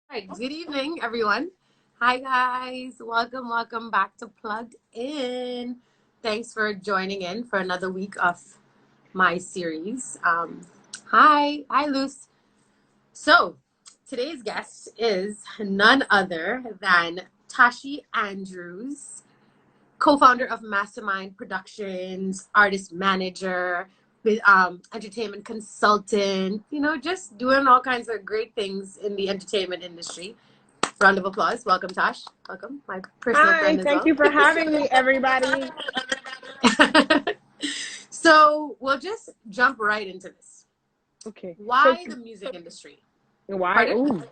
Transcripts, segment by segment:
Right. Good evening, everyone. Hi, guys. Welcome back to Plugged In. Thanks for joining in for another week of my series. Hi, Luce. So, today's guest is none other than Tashi Andrews, co-founder of Mastermind Productions, artist manager, entertainment consultant, just doing all kinds of great things in the entertainment industry. Round of applause. Welcome, Tosh. Welcome, my personal Hi, friend as thank well. you for having me, everybody. So we'll just jump right into this. Okay. Why the music industry? Why? Pardon? Ooh.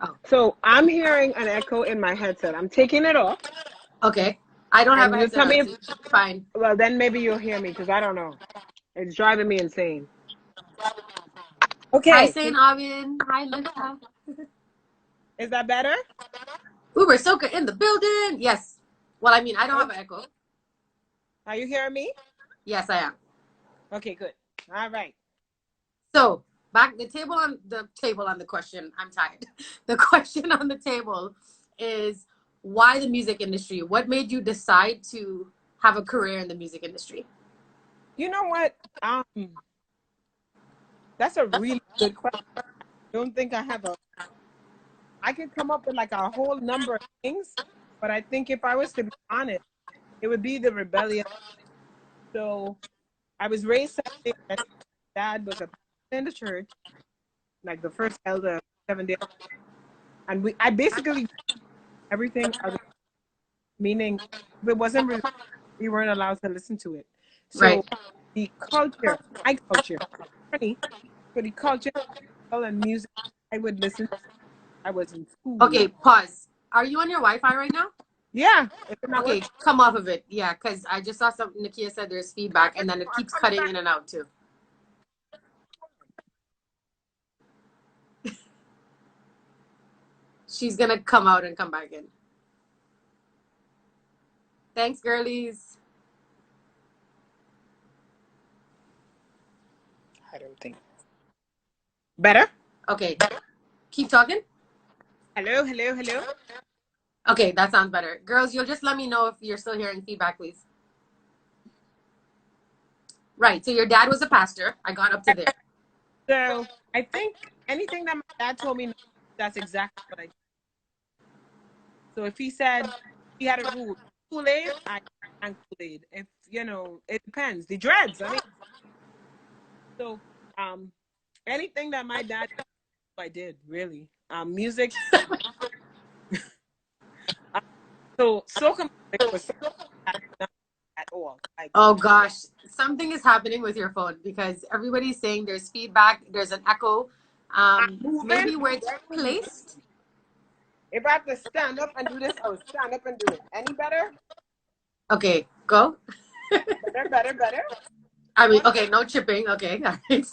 Oh, So I'm hearing an echo in my headset. I'm taking it off, okay. I don't have and a you headset tell me on, if. so it's fine. Well, then maybe you'll hear me because I don't know. It's driving me insane. Hi, Okay. Saint Avian. Hi, Linda. Is that better? Uber Soka in the building. Yes. Well, I mean, I don't have an echo. Are you hearing me? Yes, I am. Okay, good. All right. So back the table on the question. I'm tired. The question on the table is why the music industry? What made you decide to have a career in the music industry? You know what? That's a really good question. I don't think I have a. I could come up with like a whole number of things, but I think if I was to be honest, it would be the rebellion. So I was raised Sunday. Dad was a pastor in the church, like the first elder 7 days, and I basically everything other, meaning if it wasn't really, we weren't allowed to listen to it. So Right. the culture, my culture, funny, for the culture and music, I would listen. I was in school. Okay, pause. Are you on your Wi-Fi right now? Yeah. Okay, come off of it. Yeah, because I just saw something. Nakia said there's feedback, and then it keeps cutting in and out too. She's gonna come out and come back in. Thanks, girlies. I don't think. Better? Okay, keep talking. Hello. Okay, that sounds better. Girls, you'll just let me know if you're still hearing feedback, please. Right. So your dad was a pastor. I got up to there. So I think anything that my dad told me, that's exactly what I did. So if he said he had a rule, Kool-Aid, I drank Kool-Aid. If it depends. The dreads. I mean, so anything that my dad did, I did really. Music. So soca music was not at all. Like, Oh gosh, something is happening with your phone because everybody's saying there's feedback, there's an echo. Maybe where it's placed. If I have to stand up and do this, I would stand up and do it. Any better? Okay, go. Better. I mean, okay, no chipping. Okay, all right.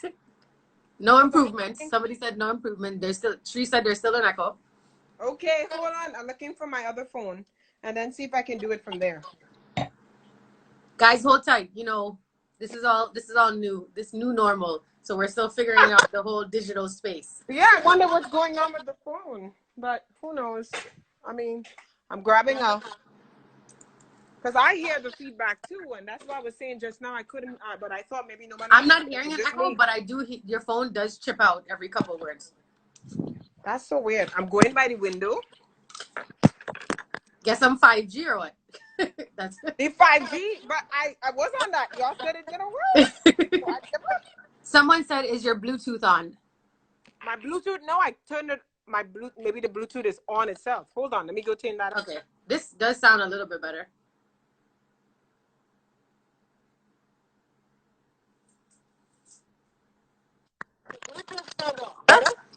No improvement. Somebody said no improvement. There's still. She said there's still an echo. Okay, hold on. I'm looking for my other phone and then see if I can do it from there. Guys, hold tight. This is all new. This new normal. So we're still figuring out the whole digital space. Yeah, I wonder what's going on with the phone, but who knows? I mean, I'm grabbing a because I hear the feedback too, and that's what I was saying just now. I couldn't, but I thought maybe nobody. I'm not hearing an echo, but I do. Your phone does chip out every couple of words. That's so weird. I'm going by the window. Guess I'm 5G or what? That's the 5G, but I was on that. Y'all said it didn't work. So Someone said, "Is your Bluetooth on?" My Bluetooth? No, I turned it. Maybe the Bluetooth is on itself. Hold on, let me go turn that. Okay, this does sound a little bit better.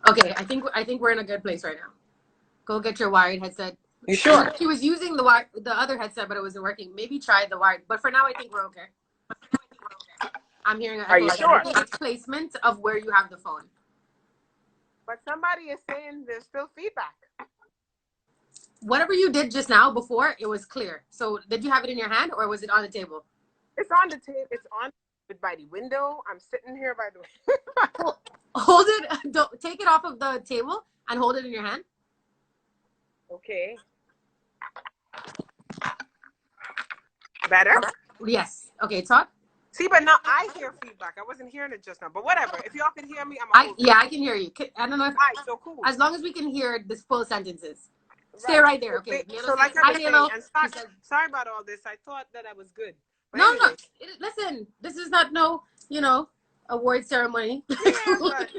Okay, I think we're in a good place right now. Go get your wired headset. You sure? She was using the other headset, but it wasn't working. Maybe try the wired. But for now, I think we're okay. I'm hearing an echo. Are you sure? I think it's placement of where you have the phone. But somebody is saying there's still feedback. Whatever you did just now before, it was clear. So did you have it in your hand or was it on the table? It's on the table. It's on by the window. I'm sitting here by the Hold it. Don't take it off of the table and hold it in your hand. Okay. Better? Yes. Okay, talk. See, but now I hear feedback. I wasn't hearing it just now. But whatever. If y'all can hear me, I'm a hold. I can hear you. I don't know if, All right, so cool. as long as we can hear the full sentences. Stay Right. right there. Okay. So like I was saying, and sorry about all this. I thought that I was good. But No, anyway. listen, this is not no, award ceremony. Yeah, but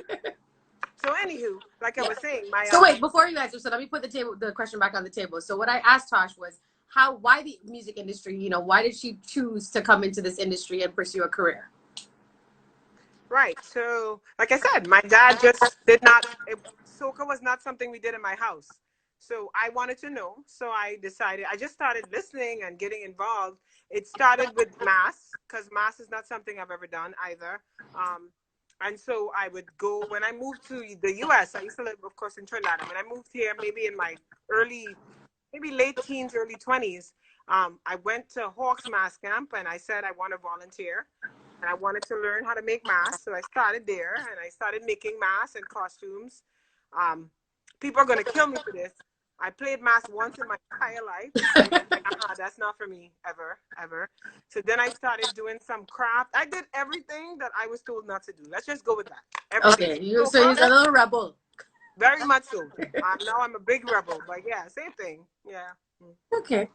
so anywho, like I was saying, so wait, before you answer, so let me put the question back on the table. So what I asked Tosh was why the music industry, why did she choose to come into this industry and pursue a career? Right. So like I said, my dad just did not, soca was not something we did in my house. So I wanted to know. So I decided, I just started listening and getting involved. It started with mass, because mass is not something I've ever done either. And so I would go, when I moved to the US, I used to live, of course, in Trinidad. When I moved here, maybe in my maybe late teens, early 20s, I went to Hawks Mass Camp and I said I want to volunteer. And I wanted to learn how to make masks. So I started there and I started making masks and costumes. People are going to kill me for this. I played masks once in my entire life. And like, that's not for me, ever, ever. So then I started doing some craft. I did everything that I was told not to do. Let's just go with that. Everything. Okay, so he's a little rebel. Very much so. Now I'm a big rebel. But yeah, same thing. Yeah. Okay.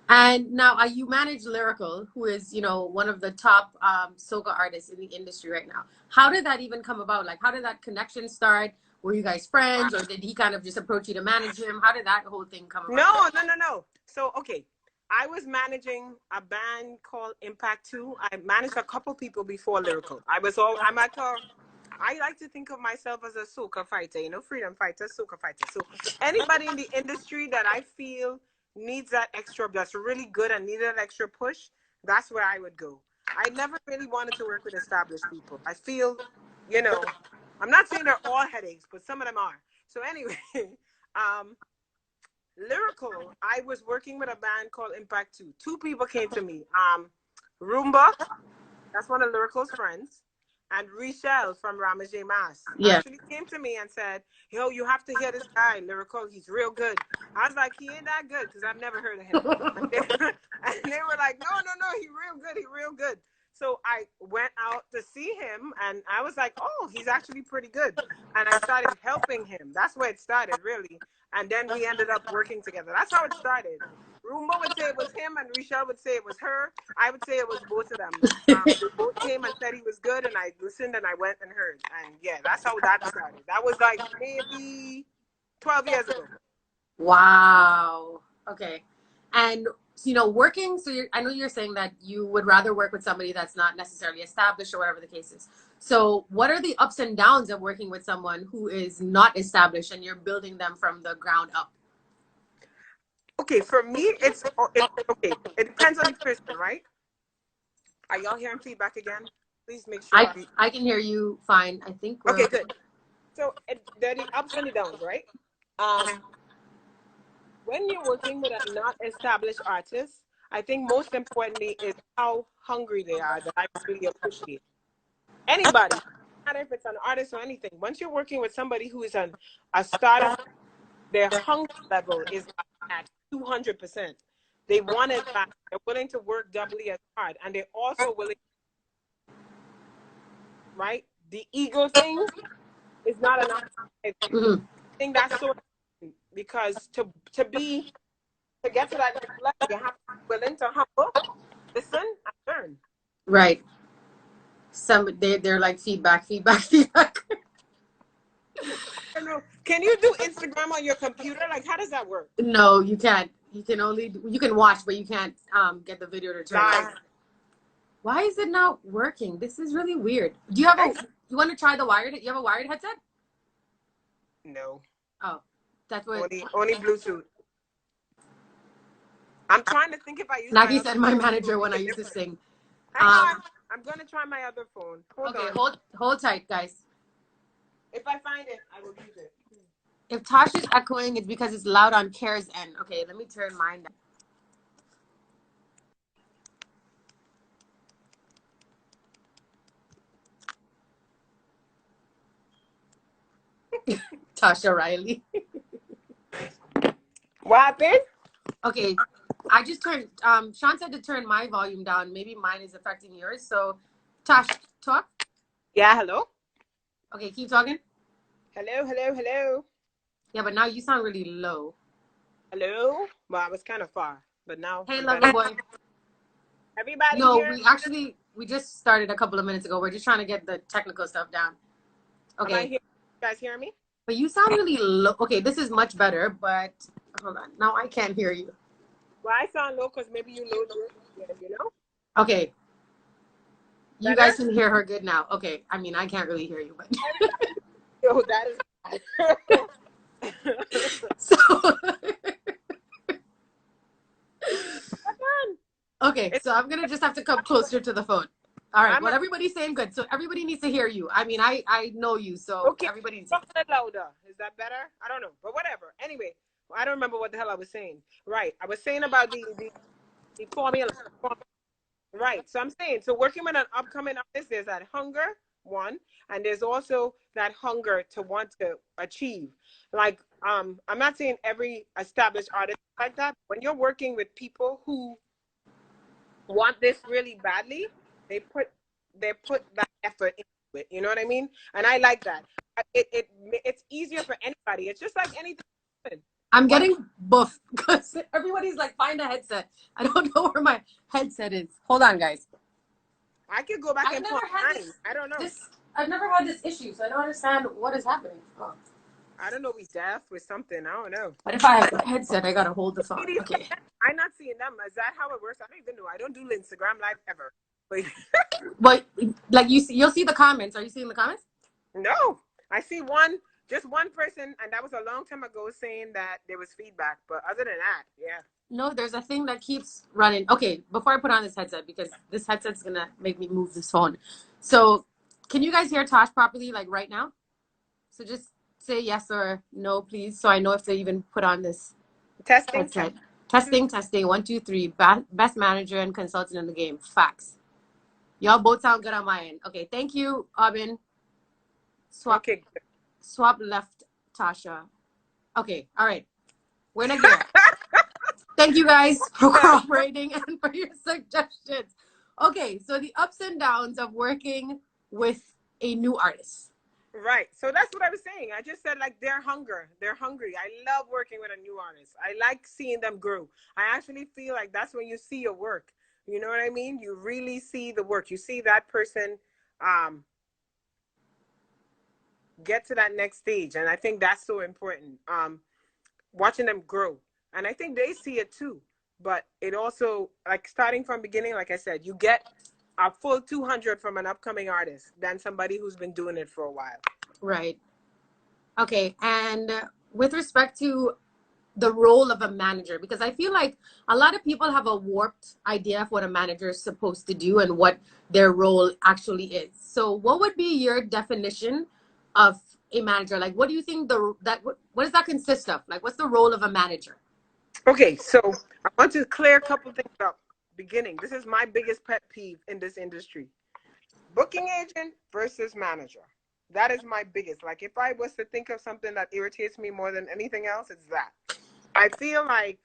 And now you manage Lyrical, who is, one of the top soca artists in the industry right now. How did that even come about? Like, how did that connection start? Were you guys friends, or did he kind of just approach you to manage him? How did that whole thing come about? No. So, okay. I was managing a band called Impact 2. I managed a couple people before Lyrical. I like to think of myself as a soca fighter, freedom fighter, soca fighter. So anybody in the industry that I feel needs that extra, that's really good and needed that extra push, that's where I would go. I never really wanted to work with established people. I feel, I'm not saying they're all headaches, but some of them are. So anyway, Lyrical, I was working with a band called Impact 2. Two people came to me. Roomba, that's one of Lyrical's friends, and Richelle from Ramajay Mass actually came to me and said, yo, you have to hear this guy, Lyrical. He's real good. I was like, he ain't that good because I've never heard of him. And they were like, no, he real good. So I went out to see him and I was like, oh, he's actually pretty good. And I started helping him. That's where it started, really. And then we ended up working together. That's how it started. Roomba would say it was him and Richelle would say it was her. I would say it was both of them. They both came and said he was good and I listened and I went and heard. And yeah, that's how that started. That was like maybe 12 years ago. Wow. Okay. And, working, so I know you're saying that you would rather work with somebody that's not necessarily established or whatever the case is. So what are the ups and downs of working with someone who is not established and you're building them from the ground up? Okay, for me, it's okay. It depends on the person, right? Are y'all hearing feedback again? Please make sure. I can hear you fine. I think okay, good. So there are the ups and the downs, right? When you're working with a not established artist, I think most importantly is how hungry they are. That I really appreciate. Anybody, no matter if it's an artist or anything, once you're working with somebody who is a startup, their hunger level is at 200%. They want it back. They're willing to work doubly as hard. And they're also willing, right? The ego thing is not enough. I think that's so important because to get to that next level, you have to be willing to humble, listen, and learn. Right. They're like feedback. I don't know. Can you do Instagram on your computer? Like, how does that work? No, you can't. You can watch, but you can't get the video to turn on. Why is it not working? This is really weird. Do you have you want to try the wired? You have a wired headset? No. Oh, that's what. Only Bluetooth. I'm trying to think if I use. Nagi said my manager when I used to sing. I'm gonna try my other phone. Hold on. Hold tight, guys. If I find it, I will use it. If Tosh is echoing, it's because it's loud on Kerra's end. Okay, let me turn mine down. Tasha Riley. What happened? Okay, I just turned. Sean said to turn my volume down. Maybe mine is affecting yours. So, Tosh, talk. Yeah, hello? Okay, keep talking. Hello, hello, hello. Yeah, but now you sound really low. Hello? Well, I was kind of far, but now Hey, I'm lover better. boy. Everybody No, here? we just started a couple of minutes ago. We're just trying to get the technical stuff down. Am I Okay, here? You guys hear me? but you sound really low. Okay, this is much better, but hold on. Now I can't hear you. Well, I sound low because maybe you low, you know? Okay, you Better? guys can hear her good now. Okay, I mean I can't really hear you, but Oh, that is bad. so Come on. okay, It's, so I'm gonna just have to come closer to the phone. All right. I'm Well, a, everybody's saying good, so everybody needs to hear you. I mean, I know you, so okay. everybody needs to. Talk a little louder. Is that better? I don't know, but whatever. Anyway, I don't remember what the hell I was saying. Right. I was saying about the formula. Right. So I'm saying, so working with an upcoming artist, there's that hunger, one, and there's also that hunger to want to achieve. Like, I'm not saying every established artist is like that. When you're working with people who want this really badly, they put that effort into it. You know what I mean? And I like that. It's easier for anybody. It's just like anything. I'm What getting buff because everybody's like, find a headset. I don't know where my headset is. Hold on, guys. I could go back I've and never forth had mine. I don't know. I've never had this issue, so I don't understand what is happening. Oh. I don't know. We deaf with something. I don't know. But if I have a headset, I gotta hold the phone. Ladies, Okay. I'm not seeing them. Is that how it works? I don't even know. I don't do Instagram live ever. But But like you see, you'll see the comments. Are you seeing the comments? no, I see just one person, and that was a long time ago, saying that there was feedback. But other than that, yeah. No, there's a thing that keeps running. Okay, before I put on this headset, because this headset's gonna make me move this phone. So, can you guys hear Tosh properly, like right now? So just say yes or no, please, so I know if to even put on this Testing, headset. Testing, testing. 1, 2, 3. Best manager and consultant in the game. Facts. Y'all both sound good on my end. Okay, thank you, Aubin. okay. Swap left, Tasha. Okay, all right. We're in a gear. Thank you guys for cooperating and for your suggestions. Okay, so the ups and downs of working with a new artist. Right. So that's what I was saying. I just said like they're hungry. I love working with a new artist. I like seeing them grow. I actually feel like that's when you see your work. You know what I mean? You really see the work. You see that person um get to that next stage. And I think that's so important. Watching them grow. And I think they see it too. But it also, like starting from beginning, like I said, you get a full 200 from an upcoming artist than somebody who's been doing it for a while. Right. Okay. And with respect to the role of a manager, because I feel like a lot of people have a warped idea of what a manager is supposed to do and what their role actually is. So what would be your definition of a manager? Like, what do you think what does that consist of? Like, what's the role of a manager? Okay, so I want to clear a couple things up. Beginning, this is my biggest pet peeve in this industry. Booking agent versus manager. That is my biggest. Like if I was to think of something that irritates me more than anything else, it's that. I feel like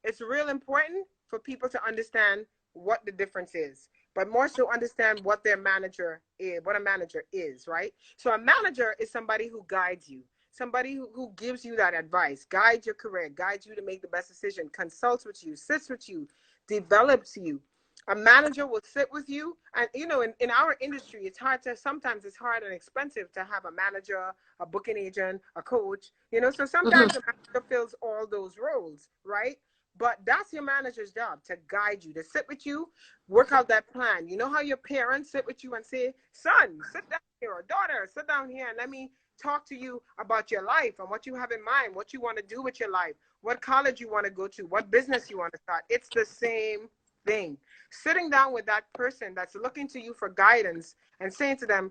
it's real important for people to understand what the difference is, but more so understand what their manager is, what a manager is, right? So a manager is somebody who guides you, somebody who gives you that advice, guides your career, guides you to make the best decision, consults with you, sits with you, develops you. A manager will sit with you. And, you know, in our industry, sometimes it's hard and expensive to have a manager, a booking agent, a coach, you know, so sometimes the manager fills all those roles, right? But that's your manager's job, to guide you, to sit with you, work out that plan. You know how your parents sit with you and say, son, sit down here, or daughter, sit down here and let me talk to you about your life and what you have in mind, what you want to do with your life, what college you want to go to, what business you want to start. It's the same thing. Sitting down with that person that's looking to you for guidance and saying to them,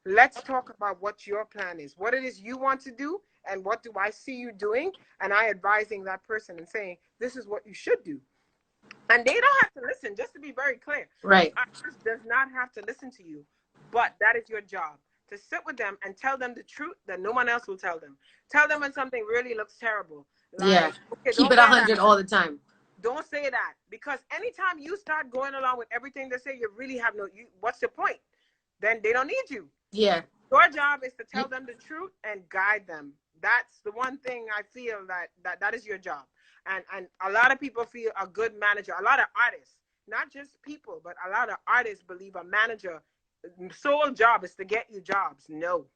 let's talk about what your plan is, what it is you want to do, and what do I see you doing, and I advising that person and saying, this is what you should do. And they don't have to listen, just to be very clear. Right. The artist does not have to listen to you, but that is your job, to sit with them and tell them the truth that no one else will tell them. Tell them when something really looks terrible. Yeah. Okay, Keep don't it wear that. 100 all the time. Don't say that, because anytime you start going along with everything they say, you really have what's the point? Then they don't need you. Yeah. Your job is to tell them the truth and guide them. That's the one thing I feel that is your job. And a lot of people feel a good manager, a lot of artists, not just people, but a lot of artists believe a manager sole job is to get you jobs. No.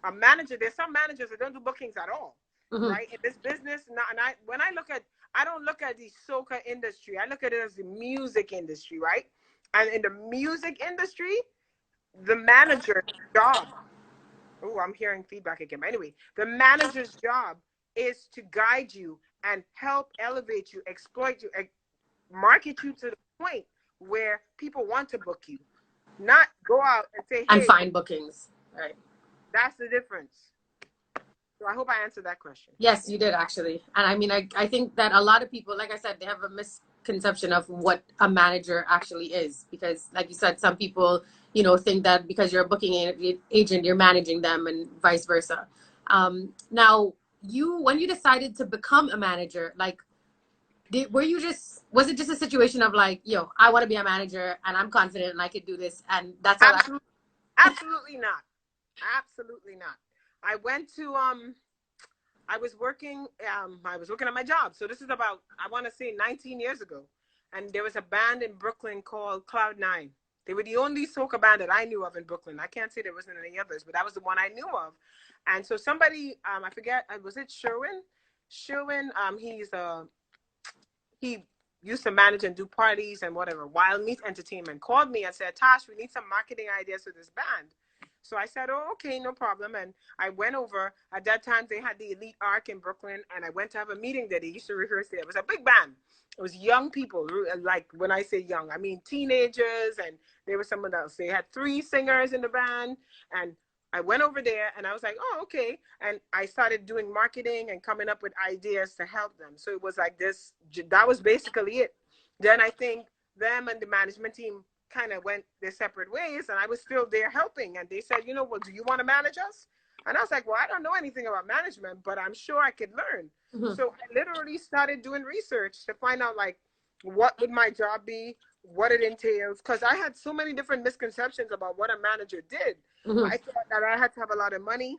A manager, there's some managers that don't do bookings at all. Right? In this business, I don't look at the soca industry. I look at it as the music industry, right? And in the music industry, the manager's job, oh, I'm hearing feedback again. But anyway, the manager's job is to guide you and help elevate you, exploit you, market you to the point where people want to book you. Not go out and say, hey, and find bookings. Right. That's the difference. So I hope I answered that question. Yes, you did, actually. And I mean, I think that a lot of people, like I said, they have a misconception of what a manager actually is. Because, like you said, some people, you know, think that because you're a booking agent, you're managing them, and vice versa. Now, when you decided to become a manager, like, was it just a situation of like, yo, I want to be a manager and I'm confident and I could do this, and that's all? Absolutely not. Absolutely not. I went to I was working at my job. So this is about, I want to say 19 years ago. And there was a band in Brooklyn called Cloud9. They were the only soca band that I knew of in Brooklyn. I can't say there wasn't any others, but that was the one I knew of. And so somebody, I forget, was it Sherwin? Sherwin, he used to manage and do parties and whatever. Wild Meat Entertainment called me and said, Tosh, we need some marketing ideas for this band. So I said, oh, okay, no problem. And I went over. At that time, they had the Elite Arc in Brooklyn, and I went to have a meeting there. They used to rehearse there. It was a big band. It was young people. Like, when I say young, I mean teenagers, and there was someone else. They had 3 singers in the band, and I went over there, and I was like, oh, okay. And I started doing marketing and coming up with ideas to help them. So it was like this. That was basically it. Then I think them and the management team kind of went their separate ways, and I was still there helping. And they said, you know, well, do you want to manage us? And I was like, well, I don't know anything about management, but I'm sure I could learn. So I literally started doing research to find out, like, what would my job be, what it entails, because I had so many different misconceptions about what a manager did. I thought that I had to have a lot of money,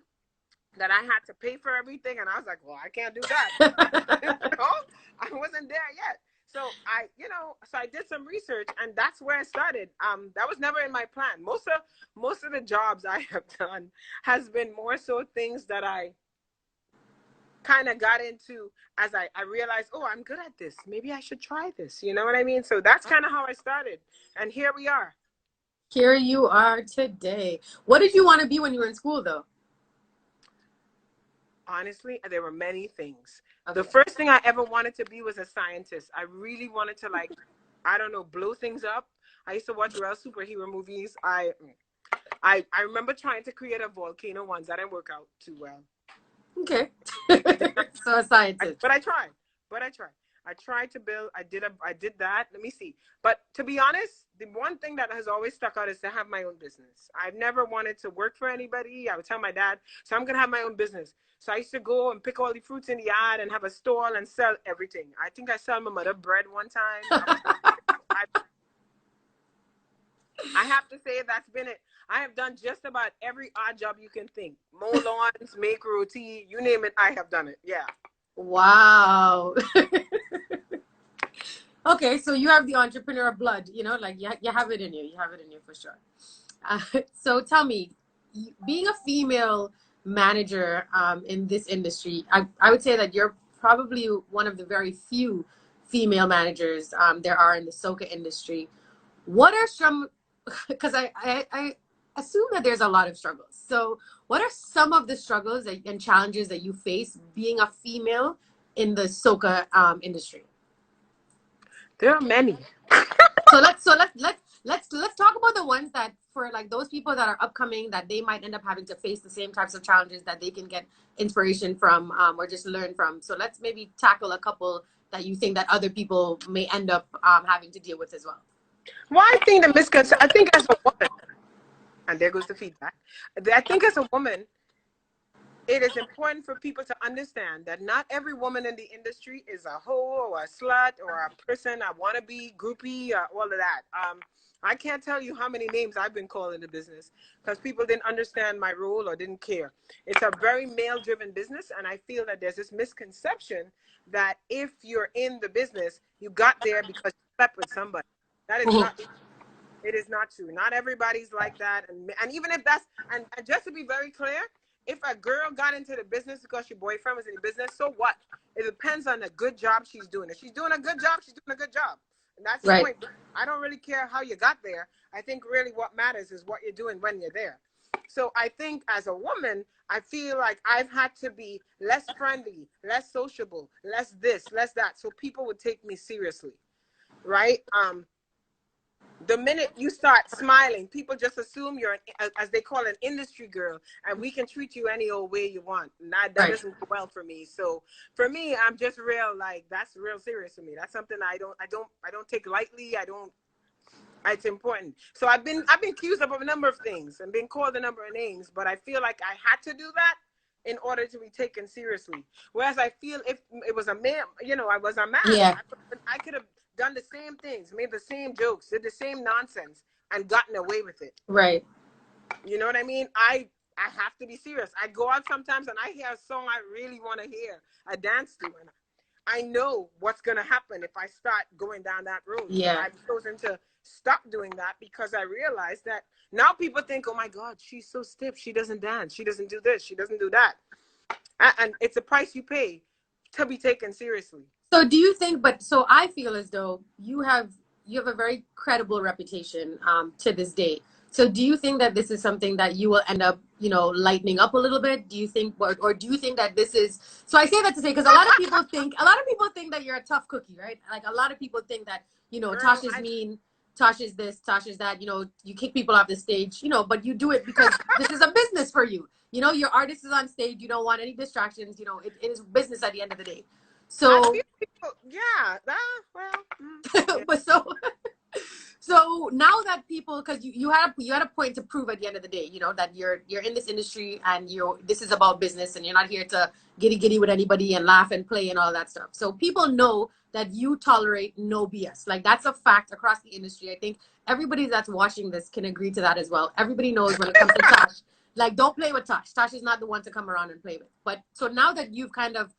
that I had to pay for everything, and I was like, well, I can't do that. I wasn't there yet. So I did some research, and that's where I started. That was never in my plan. Most of the jobs I have done has been more so things that I kind of got into as I realized, oh, I'm good at this. Maybe I should try this. You know what I mean? So that's kind of how I started. And here we are. Here you are today. What did you want to be when you were in school, though? Honestly, there were many things. Okay. The first thing I ever wanted to be was a scientist. I really wanted to, like, I don't know, blow things up. I used to watch real superhero movies. I remember trying to create a volcano once. That didn't work out too well. Okay. So a scientist. But I tried. I tried to build. I did that. Let me see. But to be honest, the one thing that has always stuck out is to have my own business. I've never wanted to work for anybody. I would tell my dad, so I'm going to have my own business. So I used to go and pick all the fruits in the yard and have a stall and sell everything. I think I sold my mother bread one time. I have to say that's been it. I have done just about every odd job you can think. Mow lawns, make roti, you name it, I have done it. Yeah. Wow. Okay, so you have the entrepreneur blood, you know, like you have it in you. You have it in you for sure. So tell me, being a female manager in this industry, I would say that you're probably one of the very few female managers there are in the soca industry. What are some, because I assume that there's a lot of struggles. So what are some of the struggles and challenges that you face being a female in the soca industry? There are many. So let's talk about the ones that, for like those people that are upcoming, that they might end up having to face the same types of challenges that they can get inspiration from or just learn from. So let's maybe tackle a couple that you think that other people may end up having to deal with as well. Well, I think as a woman, and there goes the feedback. I think as a woman, it is important for people to understand that not every woman in the industry is a hoe or a slut or a person I want to be groupie or all of that. I can't tell you how many names I've been called in the business because people didn't understand my role or didn't care. It's a very male-driven business, and I feel that there's this misconception that if you're in the business, you got there because you slept with somebody. That is not. It is not true. Not everybody's like that, and even if that's and just to be very clear, if a girl got into the business because your boyfriend was in the business, so what? It depends on the good job she's doing. If she's doing a good job, she's doing a good job. And that's the point. I don't really care how you got there. I think really what matters is what you're doing when you're there. So I think as a woman, I feel like I've had to be less friendly, less sociable, less this, less that, so people would take me seriously, right? The minute you start smiling, people just assume you're, as they call it, an industry girl, and we can treat you any old way you want. And that doesn't go well for me. So for me, I'm just real, like, that's real serious for me. That's something I don't take lightly. It's important. So I've been accused of a number of things and been called a number of names, but I feel like I had to do that in order to be taken seriously. Whereas I feel if it was a man, I was a man. Yeah. I could have done the same things, made the same jokes, did the same nonsense, and gotten away with it. Right. You know what I mean? I have to be serious. I go out sometimes and I hear a song I really want to hear, I dance to, and I know what's going to happen if I start going down that road. Yeah. So I've chosen to stop doing that because I realized that now people think, oh my God, she's so stiff. She doesn't dance. She doesn't do this. She doesn't do that. And it's a price you pay to be taken seriously. So do you think, so I feel as though you have a very credible reputation to this day. So do you think that this is something that you will end up, lightening up a little bit? Do you think, or do you think that this is, so I say that to say, because a lot of people think that you're a tough cookie, right? Like a lot of people think that, Girl, Tasha's mean, Tasha's this, Tasha's that, you kick people off the stage, but you do it because this is a business for you. Your artist is on stage. You don't want any distractions. It is business at the end of the day. So people, yeah, well, but so now that people, because you had a point to prove at the end of the day, that you're in this industry and this is about business and you're not here to giddy with anybody and laugh and play and all that stuff. So people know that you tolerate no BS. Like that's a fact across the industry. I think everybody that's watching this can agree to that as well. Everybody knows when it comes to Tosh, like don't play with Tosh. Tosh is not the one to come around and play with. But so now that you've kind of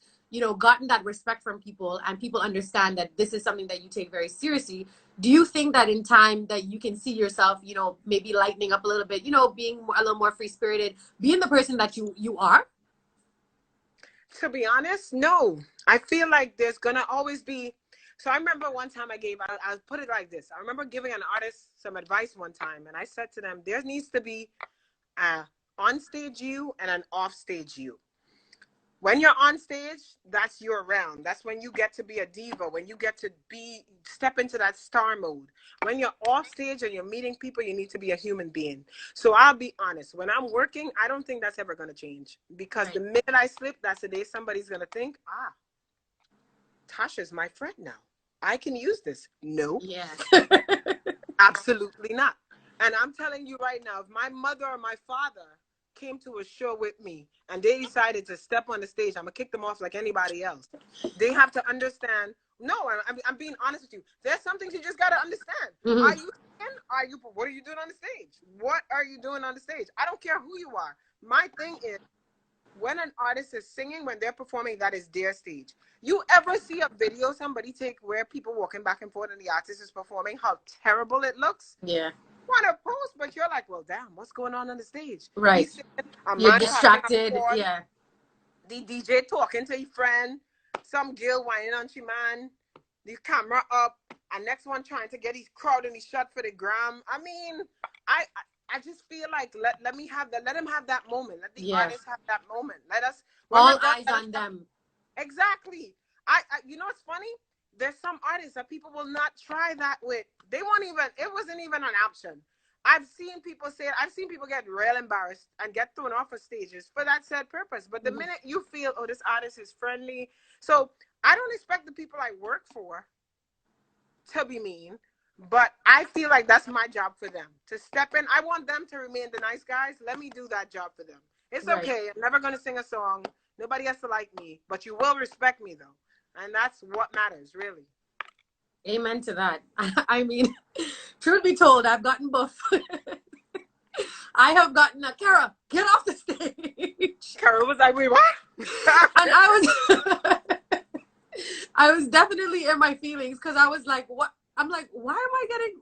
gotten that respect from people and people understand that this is something that you take very seriously, do you think that in time that you can see yourself, maybe lightening up a little bit, being a little more free-spirited, being the person that you are? To be honest, no. I feel like there's gonna always be. So I remember one time I'll put it like this. I remember giving an artist some advice one time, and I said to them, there needs to be an on-stage you and an off-stage you. When you're on stage, that's your round. That's when you get to be a diva, when you get to step into that star mode. When you're off stage and you're meeting people, you need to be a human being. So I'll be honest, when I'm working, I don't think that's ever going to change. Because the minute I slip, that's the day somebody's going to think, Tasha's my friend now. I can use this. No. Yeah. Absolutely not. And I'm telling you right now, if my mother or my father came to a show with me and they decided to step on the stage, I'm gonna kick them off like anybody else. They have to understand. No, I'm being honest with you. There's some things you just gotta understand. Mm-hmm. What are you doing on the stage? What are you doing on the stage? I don't care who you are. My thing is, when an artist is singing, when they're performing, that is their stage. You ever see a video somebody take where people walking back and forth and the artist is performing, how terrible it looks? Yeah. Want to post, but you're like, well, damn, what's going on the stage? Right. You're distracted. Yeah. The DJ talking to your friend, some girl whining on she man, the camera up, and next one trying to get his crowd in his shot for the gram. I mean, I just feel like let him have that moment. Let the artist have that moment. Let us all eyes on them. Exactly. I it's funny. There's some artists that people will not try that with. It wasn't even an option. I've seen people get real embarrassed and get thrown off of stages for that said purpose. But the minute you feel, oh, this artist is friendly. So I don't expect the people I work for to be mean, But I feel like that's my job for them to step in. I want them to remain the nice guys. Let me do that job for them. It's Right. okay. I'm never going to sing a song. Nobody has to like me, but you will respect me though. And that's what matters, really. Amen to that. I mean, truth be told, I've gotten buff. I have gotten a Kerra, get off the stage. Kerra was like, wait, what? And I was definitely in my feelings because I was like, what? I'm like, why am I getting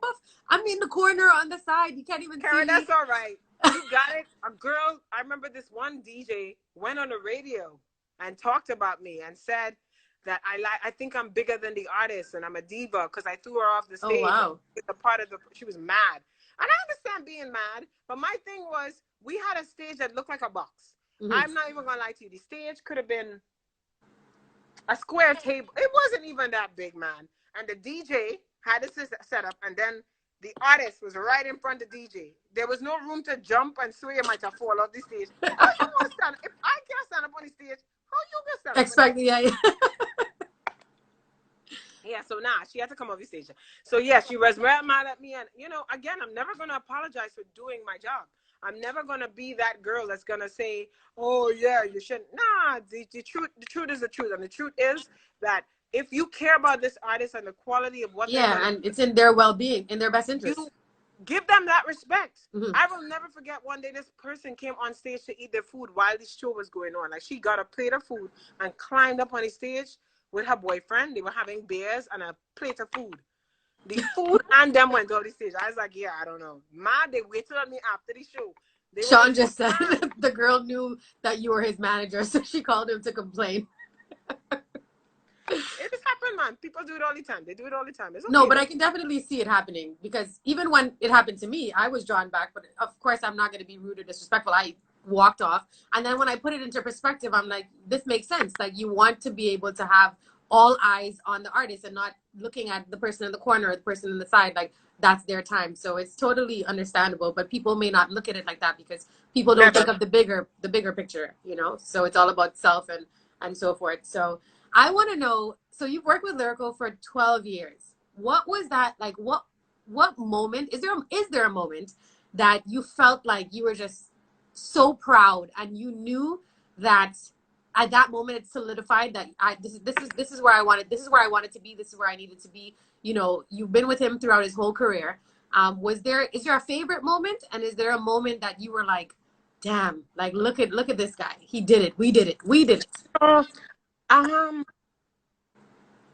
buff? I'm in the corner on the side. You can't even Kerra, see. that's all right. You got it. A girl, I remember this one DJ went on the radio and talked about me and said that I think I'm bigger than the artist and I'm a diva because I threw her off the stage. Oh, wow. She was mad. And I understand being mad, but my thing was we had a stage that looked like a box. Mm-hmm. I'm not even gonna lie to you. The stage could have been a square table. It wasn't even that big, man. And the DJ had a set up, and then the artist was right in front of the DJ. There was no room to jump and sway. You might have fall off the stage. How you gonna stand? If I can't stand up on the stage, how you gonna stand up? Expect, yeah. Yeah, so she had to come off the stage. So yeah, she was very mad at me, and again, I'm never gonna apologize for doing my job. I'm never gonna be that girl that's gonna say, "Oh yeah, you shouldn't." Nah, the truth is the truth, and the truth is that if you care about this artist and the quality of what and it's in their well-being, in their best interest. You give them that respect. Mm-hmm. I will never forget one day this person came on stage to eat their food while this show was going on. Like she got a plate of food and climbed up on the stage with her boyfriend. They were having beers and a plate of food. The food and them went on the stage. I was like, yeah, I don't know. Man, they waited on me after the show. Sean just said the girl knew that you were his manager, so she called him to complain. It just happened, man. People do it all the time. They do it all the time. It's okay, no, but I can definitely see it happening because even when it happened to me, I was drawn back. But of course, I'm not going to be rude or disrespectful. I walked off. And then when I put it into perspective, I'm like, this makes sense. Like you want to be able to have all eyes on the artist and not looking at the person in the corner or the person in the side. Like that's their time. So it's totally understandable. But people may not look at it like that because people don't think of the bigger picture, So it's all about self and so forth. So I want to know, so you've worked with Lyrical for 12 years. What was that like? What moment, is there a moment that you felt like you were just so proud and you knew that at that moment it solidified that this is where I wanted to be, this is where I needed to be. You've been with him throughout his whole career. Is there a favorite moment, and is there a moment that you were like, damn, like look at this guy, he did it, we did it?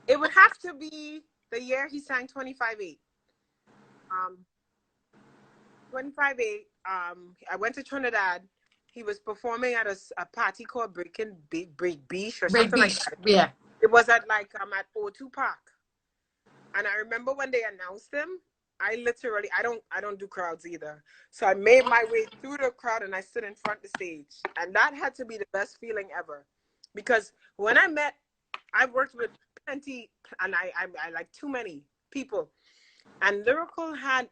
It would have to be the year he sang 25/8. 25/8. I went to Trinidad. He was performing at a party called Break Beach or something like that. Yeah. It was at at O2 Park. And I remember when they announced him, I literally I don't do crowds either. So I made my way through the crowd and I stood in front of the stage. And that had to be the best feeling ever. Because when I've worked with plenty, and I like too many people. And Lyrical had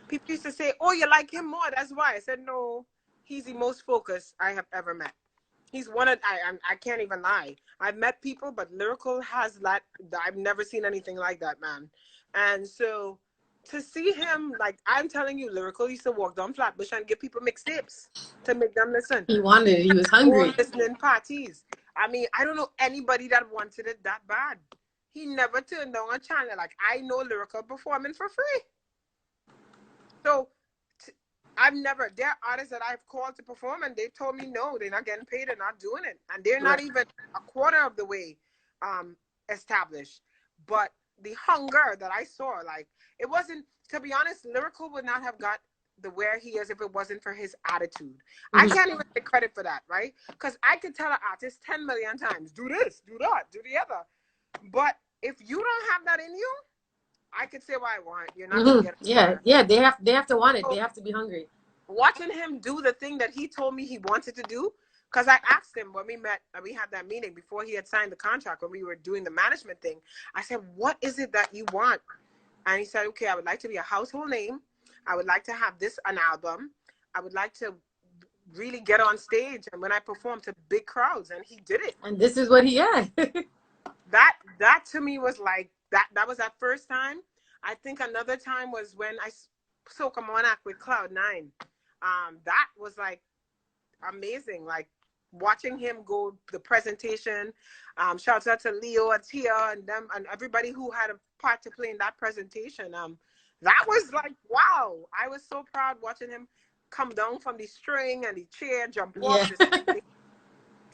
people used to say, "Oh, you like him more, that's why." I said, "No, he's the most focused I have ever met. He's one of I can't even lie. I've met people, but Lyrical has that. I've never seen anything like that, man." And so to see him, I'm telling you, Lyrical used to walk down Flatbush and give people mixtapes to make them listen. He wanted it. He was hungry. Listening parties. I mean, I don't know anybody that wanted it that bad. He never turned down a channel. I know Lyrical performing for free. So there are artists that I've called to perform and they told me no, they're not getting paid, they're not doing it. And they're not even a quarter of the way established. But the hunger that I saw, it wasn't, to be honest, Lyrical would not have got where he is if it wasn't for his attitude. I can't even take credit for that, right? Because I could tell an artist 10 million times, do this, do that, do the other. But if you don't have that in you, I could say what I want. You're not gonna get it. Yeah. They have to want it. They have to be hungry. Watching him do the thing that he told me he wanted to do, because I asked him when we met, we had that meeting before he had signed the contract, when we were doing the management thing. I said, "What is it that you want?" And he said, "Okay, I would like to be a household name. I would like to have an album. I would like to really get on stage and when I perform to big crowds." And he did it. And this is what he had. That to me was that was that first time. I think another time was when I spoke a monarch with Cloud9. That was like amazing. Like watching him go the presentation. Shout out to Leo, Atia, and them, and everybody who had a part to play in that presentation. That was like, wow. I was so proud watching him come down from the string and the chair, jump off the stage,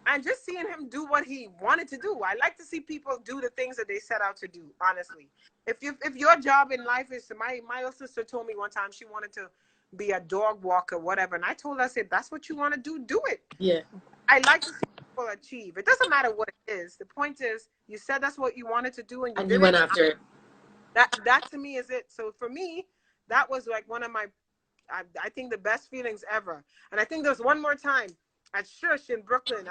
and just seeing him do what he wanted to do. I like to see people do the things that they set out to do, honestly. If your job in life is, my little sister told me one time she wanted to be a dog walker, whatever, and I told her, I said, that's what you want to do it. Yeah. I like to see people achieve. It doesn't matter what it is. The point is, you said that's what you wanted to do, and you went after it. That to me is it. So for me, that was like one of my, I think the best feelings ever. And I think there was one more time at Shush in Brooklyn.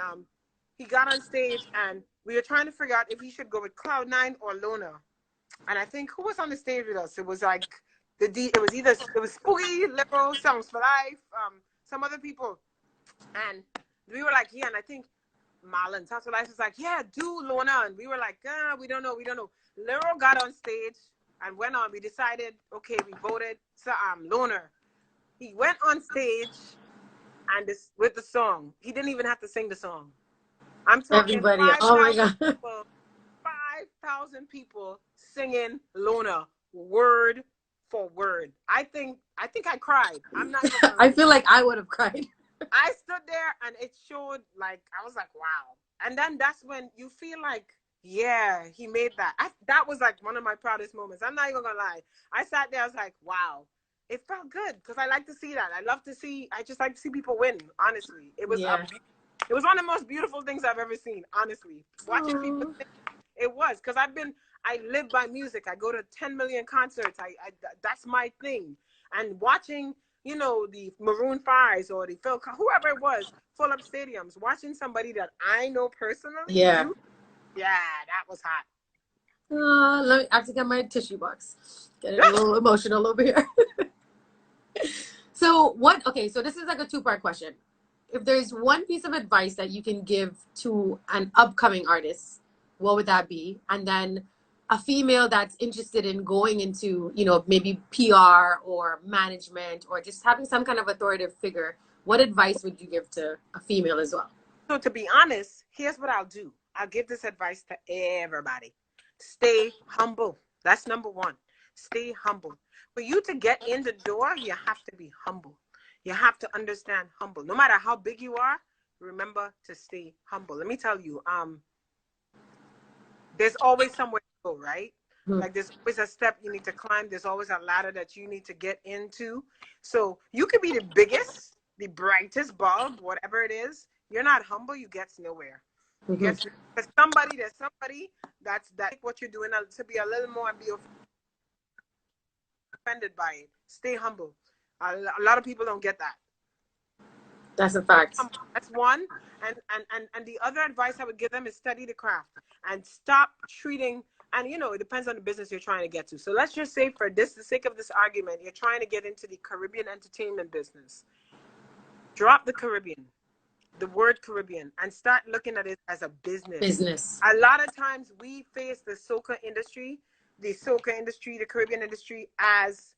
He got on stage and we were trying to figure out if he should go with Cloud9 or Lona. And I think who was on the stage with us? It was like it was Spooky, Liberal, Songs for Life, some other people. And we were like, yeah, and I think Marlon, Songs for Life was like, yeah, do Lona. And we were like, we don't know. Lero got on stage and went on. We decided, okay, we voted to Lona. He went on stage and with the song. He didn't even have to sing the song. I'm talking everybody. Oh my God. 5,000 people singing Lona word for word. I think I cried. I'm not even I feel like I would have cried. I stood there and it showed, like, I was like, wow. And then that's when you feel like, yeah, he made that. That was like one of my proudest moments. I'm not even gonna lie. I sat there, I was like, wow. It felt good because I like to see that. I just like to see people win, honestly. It was it was one of the most beautiful things I've ever seen, honestly. Watching people sing, it was, because I live by music. I go to 10 million concerts. That's my thing. And watching, the Maroon 5s or the whoever it was, full up stadiums, watching somebody that I know personally. Yeah. That was hot. I have to get my tissue box. Get a little emotional over here. So this is like a two-part question. If there's one piece of advice that you can give to an upcoming artist, what would that be? And then a female that's interested in going into, maybe PR or management or just having some kind of authoritative figure, what advice would you give to a female as well? So to be honest, here's what I'll do. I'll give this advice to everybody. Stay humble. That's number one. Stay humble. For you to get in the door, you have to be humble. You have to understand humble. No matter how big you are, remember to stay humble. Let me tell you, there's always somewhere to go, right? Mm-hmm. Like there's always a step you need to climb. There's always a ladder that you need to get into. So you could be the biggest, the brightest bulb, whatever it is. You're not humble, you get nowhere. Mm-hmm. There's somebody that's what you're doing to be a little more and be offended by it. Stay humble. A lot of people don't get that. That's a fact. That's one. And the other advice I would give them is study the craft and stop treating, and it depends on the business you're trying to get to. So let's just say for the sake of this argument, you're trying to get into the Caribbean entertainment business. Drop the Caribbean, the word Caribbean, and start looking at it as a business. A lot of times we face the soca industry, the Caribbean industry as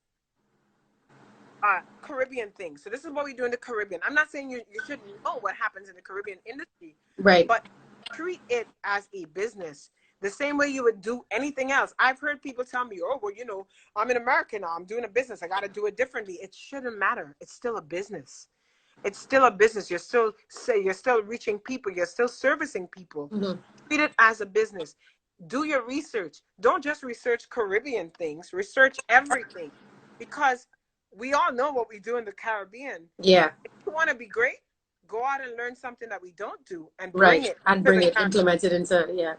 Caribbean thing. So this is what we do in the Caribbean. I'm not saying you shouldn't know what happens in the Caribbean industry, right? But treat it as a business, the same way you would do anything else. I've heard people tell me, "Oh, well, I'm an American now. I'm doing a business. I got to do it differently." It shouldn't matter. It's still a business. It's still a business. You're still reaching people. You're still servicing people. Mm-hmm. Treat it as a business. Do your research. Don't just research Caribbean things. Research everything, because we all know what we do in the Caribbean. Yeah. If you want to be great, go out and learn something that we don't do and implement it into, yeah.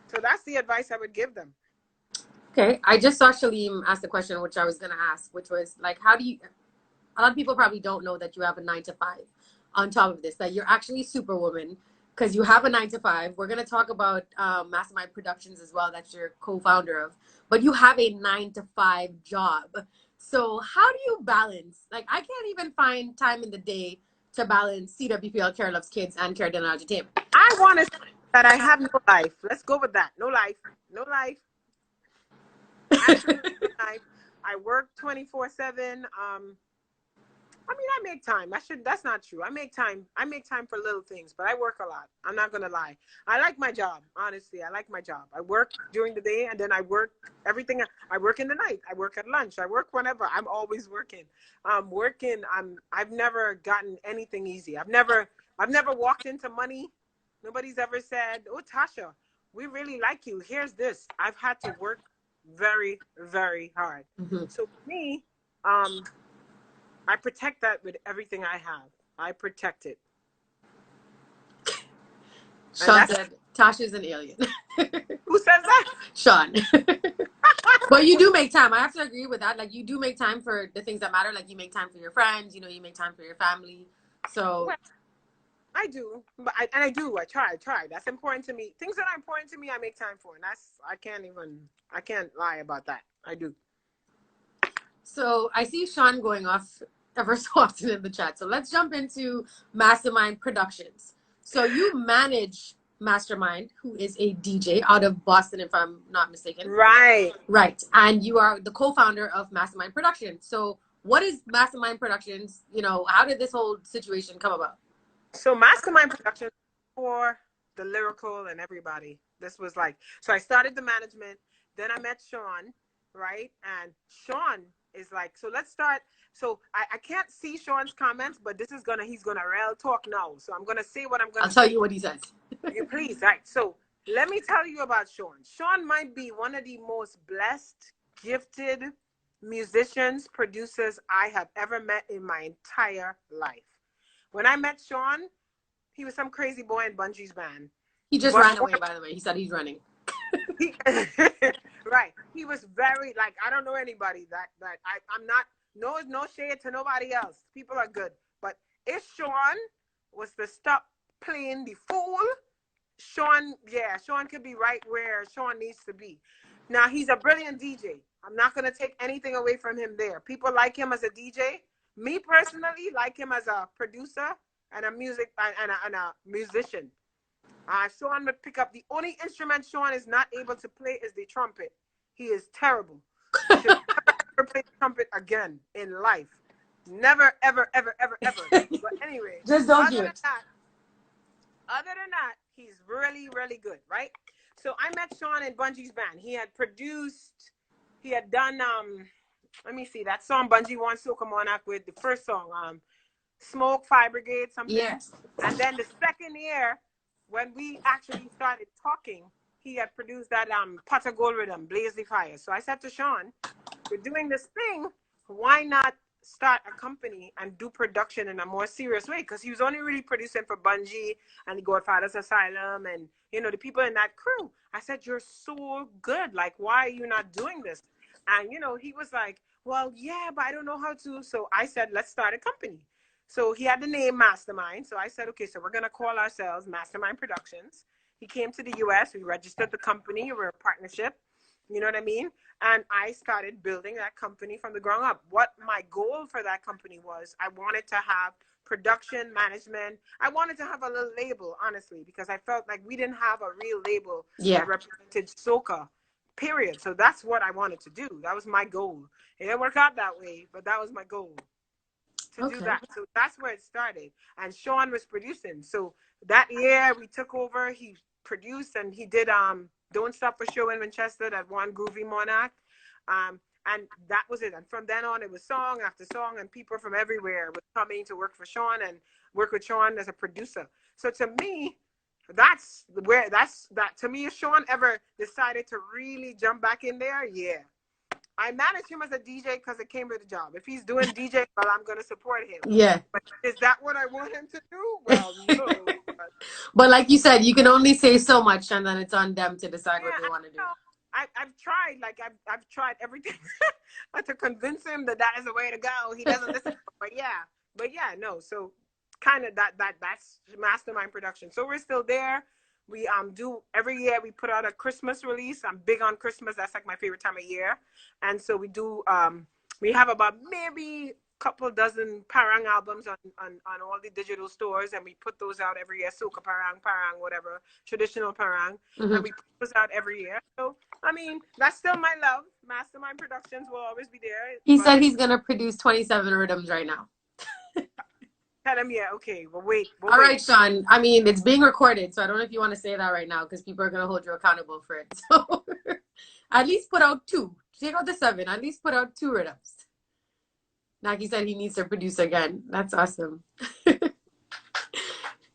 So that's the advice I would give them. Okay. I just saw Shalim ask the question, which I was going to ask, which was like, a lot of people probably don't know that you have a 9-to-5 on top of this, that you're actually Superwoman because you have a 9-to-5. We're going to talk about Mastermind Productions as well, that you're co-founder of, but you have a 9-to-5 job. So how do you balance? Like, I can't even find time in the day to balance CWPL, Kerra Loves Kids, and Kerra Denel Entertainment. I want to say that I have no life. Let's go with that. No life. Absolutely. I work 24/7. I mean, I make time. That's not true. I make time. I make time for little things, but I work a lot. I'm not gonna lie. I like my job. Honestly, I like my job. I work during the day, and then I work everything. I work in the night. I work at lunch. I work whenever. I'm always working. Working. I've never gotten anything easy. I've never walked into money. Nobody's ever said, "Oh, Tasha, we really like you. Here's this." I've had to work very, very hard. Mm-hmm. So for me, I protect that with everything I have. I protect it. Sean said, Tasha's an alien. Who says that? Sean. But you do make time. I have to agree with that. Like, you do make time for the things that matter. Like, you make time for your friends. You know, you make time for your family. So. Well, I do. But I do. I try. That's important to me. Things that are important to me, I make time for. And I can't lie about that. I do. So I see Sean going off ever so often in the chat. So let's jump into Mastermind Productions. So you manage Mastermind, who is a DJ out of Boston, if I'm not mistaken. Right. Right. And you are the co-founder of Mastermind Productions. So what is Mastermind Productions? You know, how did this whole situation come about? So Mastermind Productions for the lyrical and everybody. This was like, so I started the management. Then I met Sean, right? And Sean is like, so let's start. So I can't see Sean's comments, but he's gonna real talk now. So I'm gonna say what I'm gonna I'll tell you what he says. You please, right. So let me tell you about Sean. Sean might be one of the most blessed, gifted musicians, producers I have ever met in my entire life. When I met Sean, he was some crazy boy in Bungie's band. He just ran away, by the way. He said he's running. Right. He was very, like, I don't know anybody that I'm not, no shade to nobody else. People are good. But if Sean was to stop playing the fool, Sean could be right where Sean needs to be. Now, he's a brilliant DJ. I'm not going to take anything away from him there. People like him as a DJ. Me personally like him as a producer and a musician. Sean would pick up. The only instrument Sean is not able to play is the trumpet. He is terrible. He should never play the trumpet again in life. Never, ever, ever, ever, ever. But anyway, just don't do it. Other than that, he's really, really good, right? So I met Sean in Bungie's band. He had done let me see, that song Bungie wants to come on up with, the first song, Smoke Fire Brigade, something. Yes. And then the second year, when we actually started talking, he had produced that Pot of Gold Rhythm, Blaze the Fire. So I said to Sean, we're doing this thing, why not start a company and do production in a more serious way? Because he was only really producing for Bungie and the Godfather's Asylum and, you know, the people in that crew. I said, you're so good. Like, why are you not doing this? And, you know, he was like, well, yeah, but I don't know how to. So I said, let's start a company. So he had the name Mastermind. So I said, okay, so we're going to call ourselves Mastermind Productions. He came to the US. We registered the company. We're a partnership. You know what I mean? And I started building that company from the ground up. What my goal for that company was, I wanted to have production management. I wanted to have a little label, honestly, because I felt like we didn't have a real label that represented soca, period. So that's what I wanted to do. That was my goal. It didn't work out that way, but that was my goal, to do that. So that's where it started. And Sean was producing. So that year we took over, he produced and he did Don't Stop for Show in Winchester, that one Groovy Monarch. And that was it. And from then on, it was song after song, and people from everywhere were coming to work for Sean and work with Sean as a producer. So to me, to me, if Sean ever decided to really jump back in there, yeah. I manage him as a DJ because it came with the job. If he's doing DJ, well, I'm going to support him. Yeah. But is that what I want him to do? Well, no. But like you said, you can only say so much, and then it's on them to decide what they want to do. I've tried, like I've tried everything to convince him that is the way to go. He doesn't listen, but yeah, no. So kind of that's Mastermind Production. So we're still there. We do every year we put out a Christmas release. I'm big on Christmas. That's like my favorite time of year. And so we do we have about maybe a couple dozen parang albums on all the digital stores, and we put those out every year. Soca parang, whatever, traditional parang, and we put those out every year. So, I mean, that's still my love. Mastermind Productions will always be there. He said he's going to produce 27 rhythms right now. Tell him, yeah, okay, well, wait. All right, Sean. I mean, it's being recorded, so I don't know if you want to say that right now because people are going to hold you accountable for it. So at least put out 2. Take out the 7. At least put out 2 rhythms. Naki said he needs to produce again. That's awesome.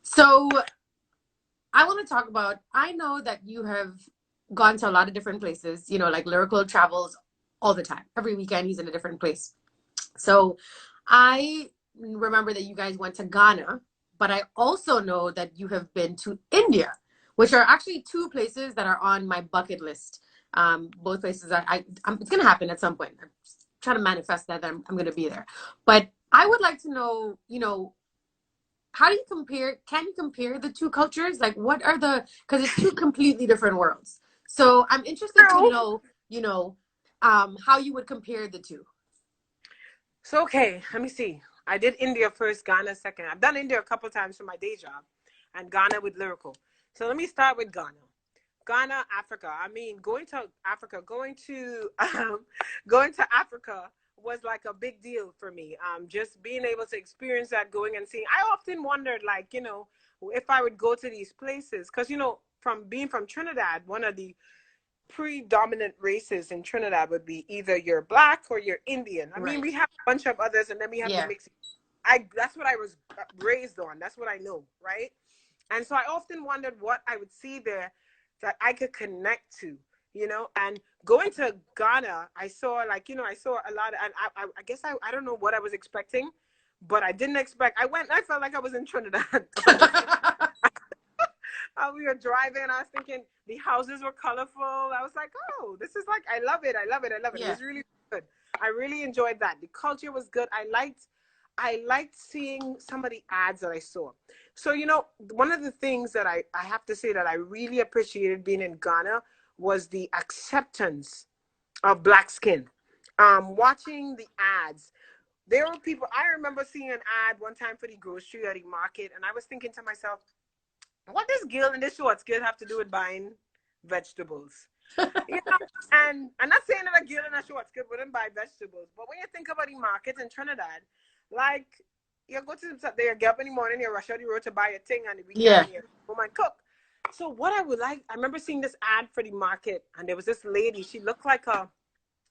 So I want to talk about, I know that you have gone to a lot of different places, you know, like Lyrical travels all the time. Every weekend he's in a different place. So I remember that you guys went to Ghana, but I also know that you have been to India, which are actually 2 places that are on my bucket list. Both places that it's going to happen at some point. I'm trying to manifest that I'm going to be there. But I would like to know, you know, how do you compare, can you compare the 2 cultures? Like what are because it's 2 completely different worlds. So I'm interested to know, you know, how you would compare the 2. So, okay, let me see. I did India first, Ghana second. I've done India a couple times for my day job, and Ghana with Lyrical. So let me start with Ghana. Ghana, Africa. I mean, going to Africa was like a big deal for me. Just being able to experience that, going and seeing. I often wondered, like, you know, if I would go to these places, because, you know, from being from Trinidad, one of the predominant races in Trinidad would be either you're Black or you're Indian. I mean, we have a bunch of others, and then we have the mix. That's what I was raised on. That's what I know, right? And so I often wondered what I would see there that I could connect to, you know. And going to Ghana, I saw, like, you know, I saw a lot of, and I guess I don't know what I was expecting, but I didn't expect. I felt like I was in Trinidad. We were driving, I was thinking the houses were colorful. I was like, oh, this is like, I love it. Yeah. It was really good. I really enjoyed that. The culture was good. I liked seeing some of the ads that I saw. So, you know, one of the things that I have to say that I really appreciated being in Ghana was the acceptance of Black skin. Watching the ads, there were people, I remember seeing an ad one time for the grocery or the market, and I was thinking to myself, what does girl in this short skirt have to do with buying vegetables? You know, and I'm not saying that a girl in a short skirt wouldn't buy vegetables, but when you think about the market in Trinidad, like, you go to there, get up in the morning, you rush out the road to buy a thing, and the weekend you home and cook. So what I would like, I remember seeing this ad for the market, and there was this lady, she looked like a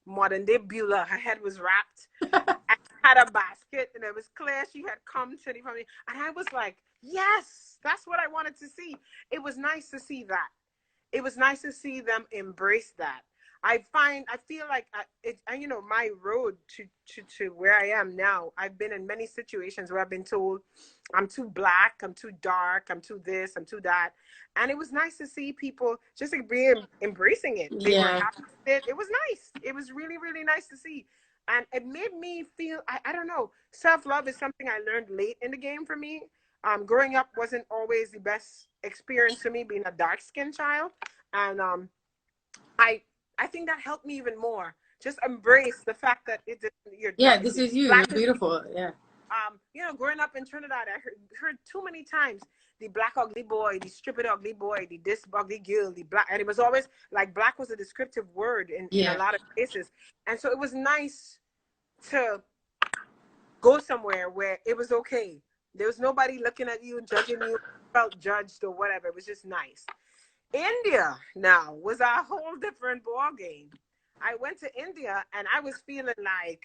modern day Beulah. Her head was wrapped, and had a basket, and it was clear she had come to the family. And I was like, yes, that's what I wanted to see. It was nice to see that. It was nice to see them embrace that. I feel like you know, my road to where I am now, I've been in many situations where I've been told I'm too Black, I'm too dark, I'm too this, I'm too that. And it was nice to see people just embracing it. They were happy with it. It was nice. It was really, really nice to see. And it made me feel, I don't know, self-love is something I learned late in the game for me. Growing up wasn't always the best experience for me, being a dark-skinned child. And I think that helped me even more. Just embrace the fact that this is you. You're beautiful. Yeah. You know, growing up in Trinidad, I heard too many times the Black ugly boy, the stupid ugly boy, the this ugly girl, the Black, and it was always like Black was a descriptive word in a lot of cases. And so it was nice to go somewhere where it was okay. There was nobody looking at you, judging you, felt judged or whatever. It was just nice. India now was a whole different ball game. I went to India and I was feeling like,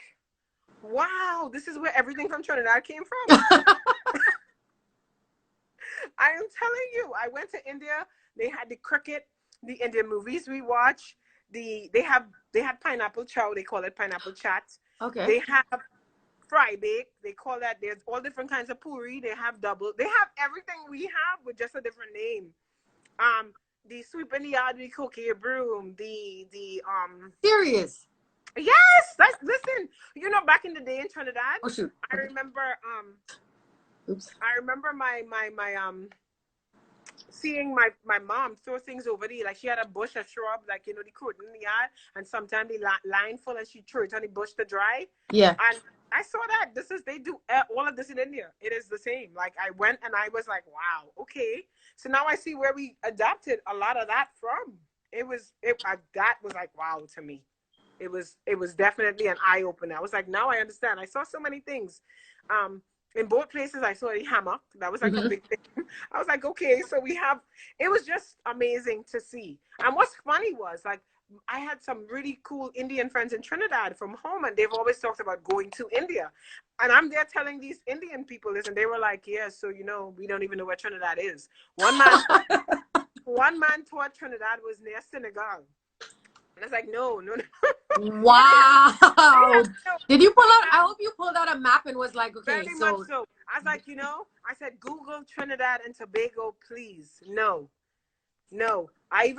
wow, this is where everything from Trinidad came from. I am telling you, I went to India. They had the cricket, the Indian movies we watch. They had pineapple chow. They call it pineapple chat. Okay. They have fry bake. They call that. There's all different kinds of puri. They have double. They have everything we have with just a different name. The sweep in the yard, the cookie broom, the serious. Yes, listen. You know, back in the day in Trinidad, oh shoot, I remember oops. I remember my seeing my mom throw things over there. Like she had a bush, a shrub, like, you know, the curtain in the yard. And sometimes the line full and she threw it on the bush to dry. Yeah. And I saw that. They do all of this in India. It is the same. Like I went and I was like, wow, okay. So now I see where we adapted a lot of that from. That was like, wow to me. It was definitely an eye opener. I was like, now I understand. I saw so many things. In both places, I saw a hammock. That was like a big thing. I was like, okay, so it was just amazing to see. And what's funny was, like, I had some really cool Indian friends in Trinidad from home, and they've always talked about going to India. And I'm there telling these Indian people this, and they were like, yeah, so, you know, we don't even know where Trinidad is. One man thought Trinidad was near Senegal. And I was like, no. Wow. Did you pull out? I hope you pulled out a map and was like, okay, very much so. I was like, you know, I said, Google Trinidad and Tobago, please. No. I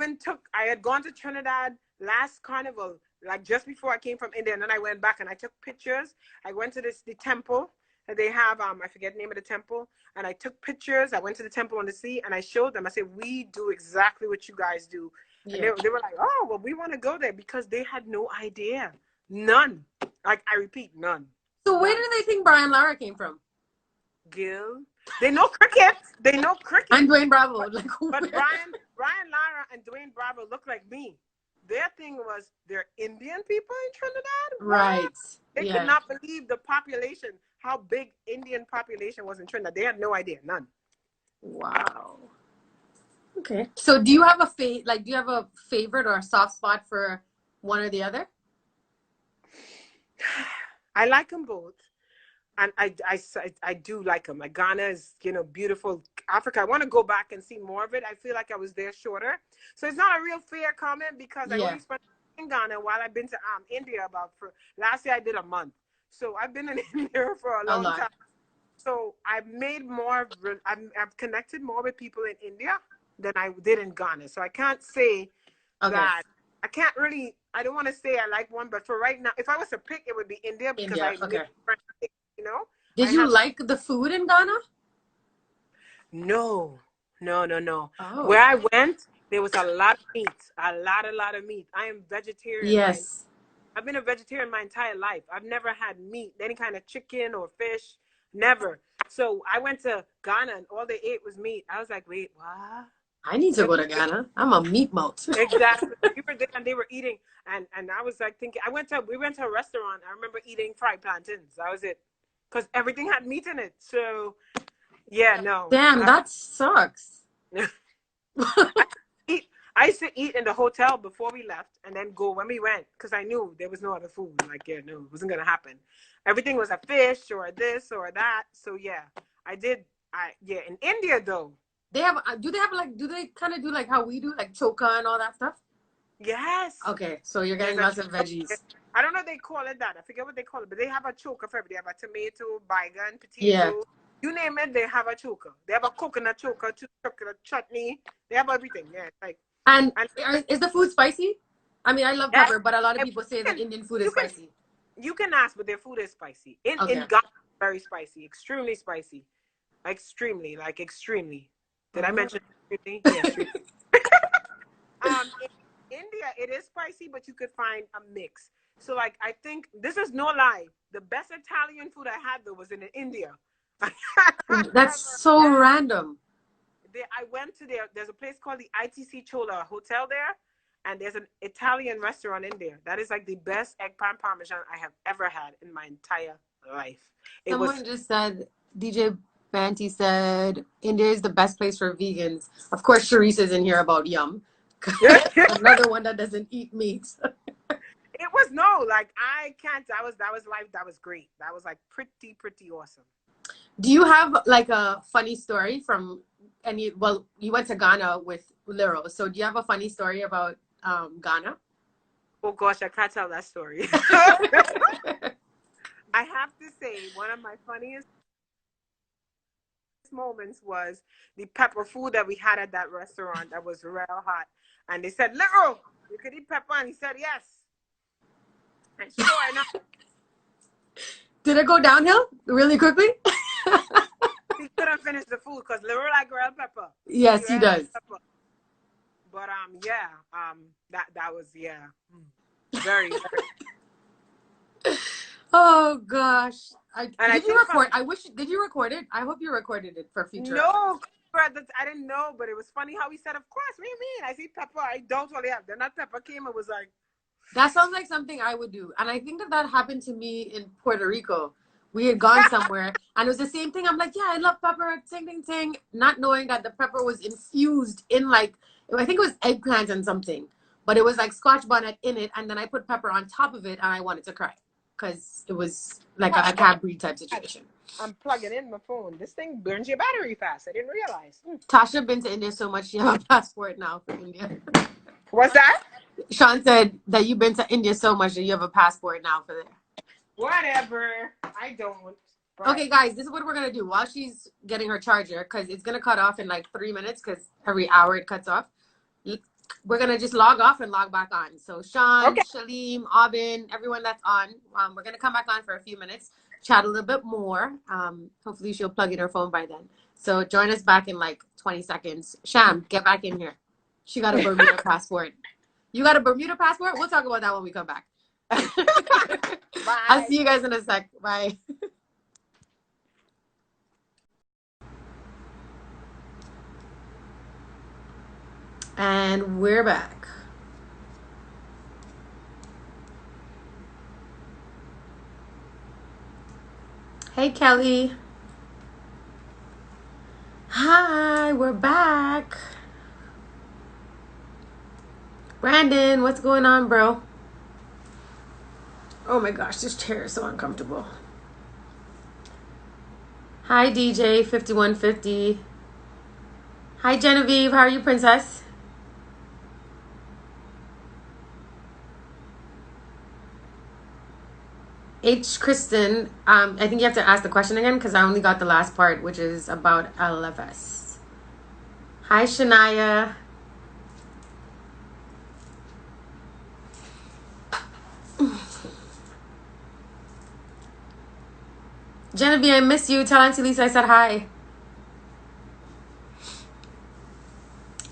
had gone to Trinidad last carnival, like just before I came from India. And then I went back and I took pictures. I went to the temple that they have. I forget the name of the temple. And I took pictures. I went to the temple on the sea and I showed them. I said, we do exactly what you guys do. Yeah. And they were like, oh, well, we want to go there, because they had no idea. None. Like, I repeat, none. So where do they think Brian Lara came from? Gil. They know cricket. And Dwayne Bravo. But Brian Lara and Dwayne Bravo look like me. Their thing was they're Indian people in Trinidad. Right. They could not believe the population, how big Indian population was in Trinidad. They had no idea. None. Wow. Okay. So do you have a favorite or a soft spot for one or the other? I like them both. And I do like them. Like Ghana is, you know, beautiful. Africa, I want to go back and see more of it. I feel like I was there shorter. So it's not a real fair comment, because I only spent in Ghana while I've been to India last year I did a month. So I've been in India for a long time. So I've connected more with people in India than I did in Ghana. So I can't say that. I can't really, I don't want to say I like one, but for right now, if I was to pick, it would be India, because you know. Did you like the food in Ghana? No. Oh. Where I went, there was a lot of meat, a lot of meat. I am vegetarian. Yes. I've been a vegetarian my entire life. I've never had meat, any kind of chicken or fish, never. So I went to Ghana and all they ate was meat. I was like, wait, what? I need to go to Ghana. I'm a meat mouth. Exactly. We were there and they were eating, and I was like thinking, we went to a restaurant. I remember eating fried plantains. That was it, because everything had meat in it. So yeah, no. Damn, that sucks. I used to eat in the hotel before we left, and then go when we went, because I knew there was no other food. Like, yeah, no, it wasn't gonna happen. Everything was a fish or this or that. So yeah, I did. In India though. Do they kind of do like how we do, like choka and all that stuff? Yes. Okay, so you're getting lots of veggies. I don't know if they call it that. I forget what they call it, but they have a choka for everything. They have a tomato, baigan, potato. Yeah. You name it, they have a choka. They have a coconut choka, chocolate chutney. They have everything. Yeah, like. And is the food spicy? I mean, I love pepper, but a lot of people say that Indian food is spicy. You can ask, but their food is spicy. In Ghana, very spicy, extremely spicy, extremely. Did I mention extremely? Yeah, extremely. In India, it is spicy, but you could find a mix. So, like, I think this is no lie. The best Italian food I had though was in India. That's so random. I went to there's a place called the ITC Chola Hotel there, and there's an Italian restaurant in there. That is like the best egg pan parmesan I have ever had in my entire life. Someone just said, DJ Banty said, India is the best place for vegans. Of course, Sharice is in here about yum. Another one that doesn't eat meat. It was I can't. That was life. That was great. That was like pretty awesome. Do you have like a funny story from you went to Ghana with Lero, so do you have a funny story about Ghana? Oh gosh, I can't tell that story. I have to say, one of my funniest moments was the pepper food that we had at that restaurant that was real hot. And they said, Lero, you could eat pepper? And he said, yes. And sure enough. Did it go downhill really quickly? he couldn't finish the food because Leroy like girl pepper. Yes, he does. Pepper. But that was very. Oh gosh. Did you record? Did you record it? I hope you recorded it for future. No, I didn't know, but it was funny how he said, "Of course, what do you mean? I see pepper. I don't really have." Then that pepper came and was like, that sounds like something I would do. And I think that happened to me in Puerto Rico. We had gone somewhere and it was the same thing. I'm like, yeah, I love pepper, ting, ting, ting. Not knowing that the pepper was infused in like, I think it was eggplant and something, but it was like Scotch bonnet in it. And then I put pepper on top of it and I wanted to cry because it was like a Cadbury type situation. I'm plugging in my phone. This thing burns your battery fast. I didn't realize. Tasha been to India so much, she has a passport now for India. What's that? Sean said that you've been to India so much that you have a passport now for there. Whatever. I don't. But... Okay, guys, this is what we're going to do while she's getting her charger, because it's going to cut off in like 3 minutes because every hour it cuts off. We're going to just log off and log back on. So Sean, Shaleem, Aubin, everyone that's on, we're going to come back on for a few minutes, chat a little bit more. Hopefully she'll plug in her phone by then. So join us back in like 20 seconds. Sham, get back in here. She got a Bermuda passport. You got a Bermuda passport? We'll talk about that when we come back. Bye. I'll see you guys in a sec. Bye. And we're back. Hey, Kelly. Hi, we're back. Brandon, what's going on, bro? Oh my gosh, this chair is so uncomfortable. Hi, DJ 5150. Hi, Genevieve. How are you, princess? H. Kristen, I think you have to ask the question again because I only got the last part, which is about LFS. Hi, Shania. Genevieve, I miss you. Tell Auntie Lisa I said hi.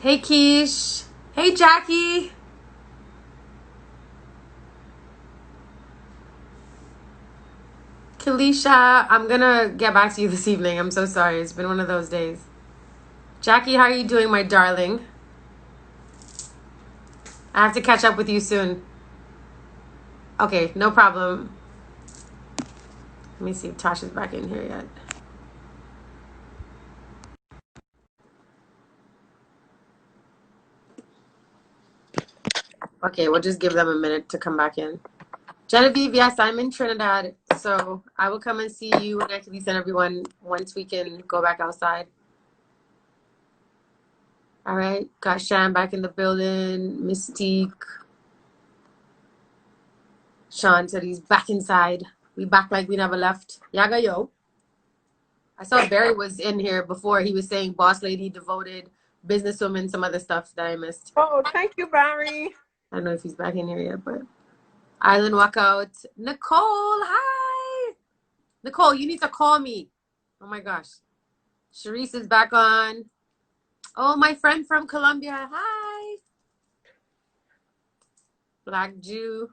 Hey, Keish. Hey, Jackie. Kalisha, I'm gonna get back to you this evening. I'm so sorry. It's been one of those days. Jackie, how are you doing, my darling? I have to catch up with you soon. Okay, no problem. Let me see if Tasha's back in here yet. Okay, we'll just give them a minute to come back in. Genevieve, yes, I'm in Trinidad, so I will come and see you and Auntie Lisa and everyone once we can go back outside. All right, got Sham back in the building. Mystique. Sean said he's back inside. We back like we never left. Yaga yo. I saw Barry was in here before. He was saying boss lady, devoted, businesswoman, some other stuff that I missed. Oh, thank you, Barry. I don't know if he's back in here yet, but Island Walkout. Nicole, hi. Nicole, you need to call me. Oh my gosh. Sharice is back on. Oh, my friend from Colombia. Hi. Black Jew.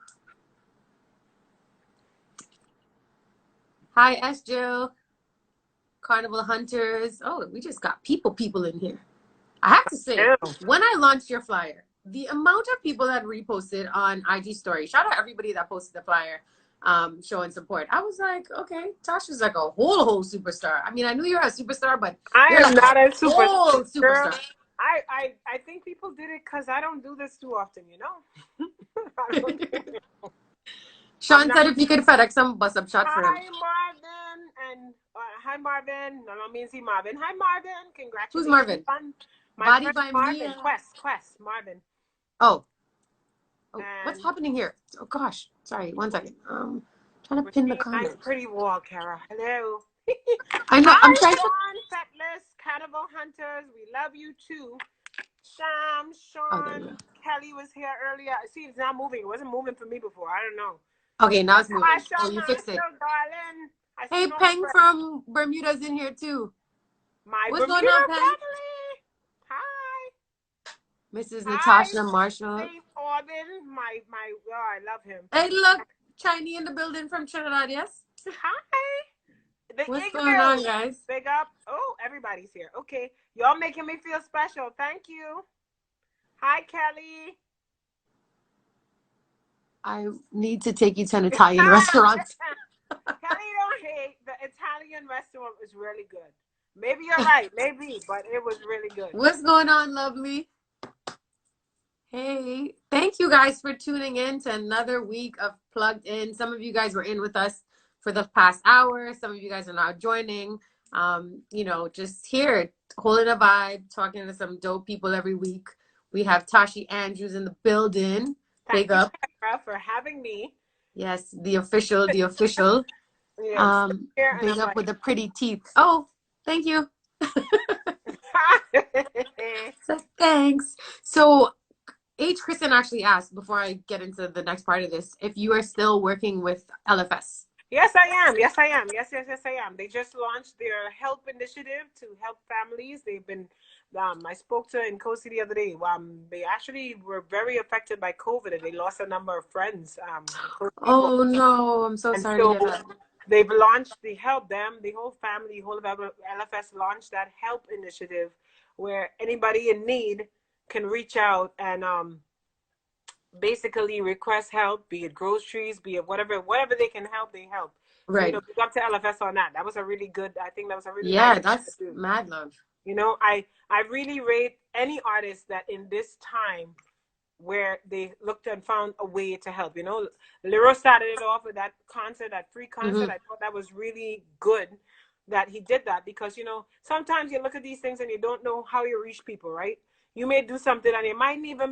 Hi, S. Jill. Carnival Hunters. Oh, we just got people in here. I have to say, when I launched your flyer, the amount of people that reposted on IG story, shout out everybody that posted the flyer, showing support. I was like, okay, Tasha's like a whole superstar. I mean, I knew you were a superstar, but I am not a superstar. Girl, I think people did it because I don't do this too often, you know? Sean said if you could FedEx some bus up shot for him. Hi, Marvin. And hi, Marvin. No, I mean, see Marvin. Hi, Marvin. Congratulations. Who's Marvin? Body by Marvin. Quest. Marvin. Oh, what's happening here? Oh, gosh. Sorry. 1 second. Trying to pin the comment. Nice, pretty wall, Kerra. Hello. I know. I'm trying to... Setless, Carnival Hunters. We love you, too. Sham, Sean, Kelly was here earlier. See, it's not moving. It wasn't moving for me before. I don't know. Okay, now it's moving. Oh, you fixed it. Darling. Hey, Peng from Bermuda's in here too. My What's going Bermuda on, Patty? family. Hi. Mrs. Hi, Natasha Marshall. St. Aubin. Oh, I love him. Hey, look, Chinese in the building from Trinidad, yes? Hi. The What's going on, Eagle. guys? Big up. Oh, everybody's here. Okay. Y'all making me feel special. Thank you. Hi, Kelly. I need to take you to an Italian restaurant. Kelly don't hate. The Italian restaurant was really good. Maybe you're right. Maybe, but it was really good. What's going on, lovely? Hey, thank you guys for tuning in to another week of Plugged In. Some of you guys were in with us for the past hour. Some of you guys are now joining. Just here, holding a vibe, talking to some dope people every week. We have Tashi Andrews in the building. Thank Big you, up. Kerra, for having me. Yes, the official. Yes. Here, and Big I'm up like, with the pretty teeth. Oh, thank you. So thanks. So H. Kristen actually asked, before I get into the next part of this, if you are still working with LFS. Yes, I am. Yes, I am. Yes, I am. They just launched their help initiative to help families. They've been, I spoke to Nkosi the other day. They actually were very affected by COVID and they lost a number of friends. People. Oh no, I'm so And sorry to so hear that. they've launched the help them, the whole family, whole of LFS launched that help initiative where anybody in need can reach out and basically request help, be it groceries, be it whatever they can help, they help. So, Right. big up to LFS on that. That was a really good, I think that was a really nice Yeah, thing to that's do. mad love. I really rate any artist that in this time where they looked and found a way to help. Lero started it off with that concert, that free concert. Mm-hmm. I thought that was really good that he did that because, sometimes you look at these things and you don't know how you reach people, right? You may do something and you might even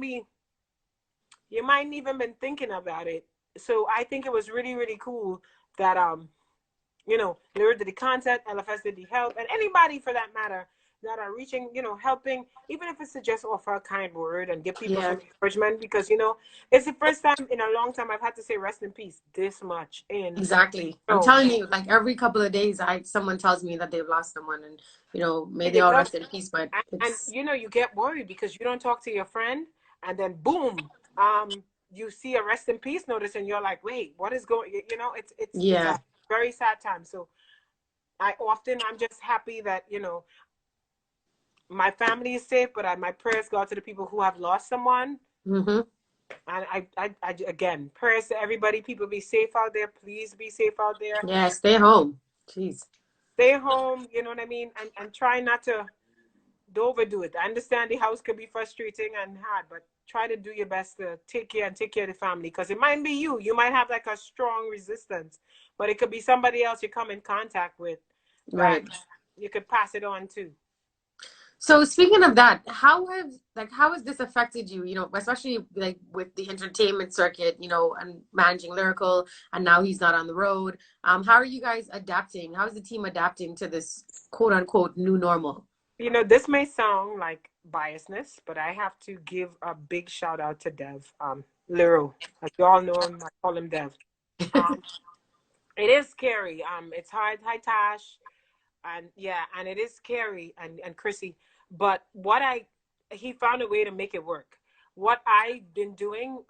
been thinking about it. So I think it was really, really cool that Lyra did the content, LFS did the help, and anybody for that matter that are reaching, helping, even if it's to just offer a kind word and give people some encouragement, because it's the first time in a long time I've had to say rest in peace this much. Exactly. I'm telling you, like every couple of days, someone tells me that they've lost someone, and may they all rest in peace. But and you get worried because you don't talk to your friend, and then boom, you see a rest in peace notice, and you're like, wait, what is going? It's a very sad time. So I'm just happy that my family is safe, but my prayers go out to the people who have lost someone. Mm-hmm. And I again, prayers to everybody. People be safe out there. Please be safe out there. Yeah, stay home. Jeez. Stay home. You know what I mean? And try not to overdo it. I understand the house could be frustrating and hard, but try to do your best to take care of the family, because it might be you. You might have like a strong resistance, but it could be somebody else you come in contact with that Right. you could pass it on to. So speaking of that, how has this affected you, especially like with the entertainment circuit, and managing Lyrical, and now he's not on the road. How are you guys adapting? How is the team adapting to this quote unquote new normal? This may sound like biasness, but I have to give a big shout out to Dev, Lero. As you all know him, I call him Dev. It is scary. It's hard. Hi, Tash. And it is scary, and Chrissy, but he found a way to make it work. What I've been doing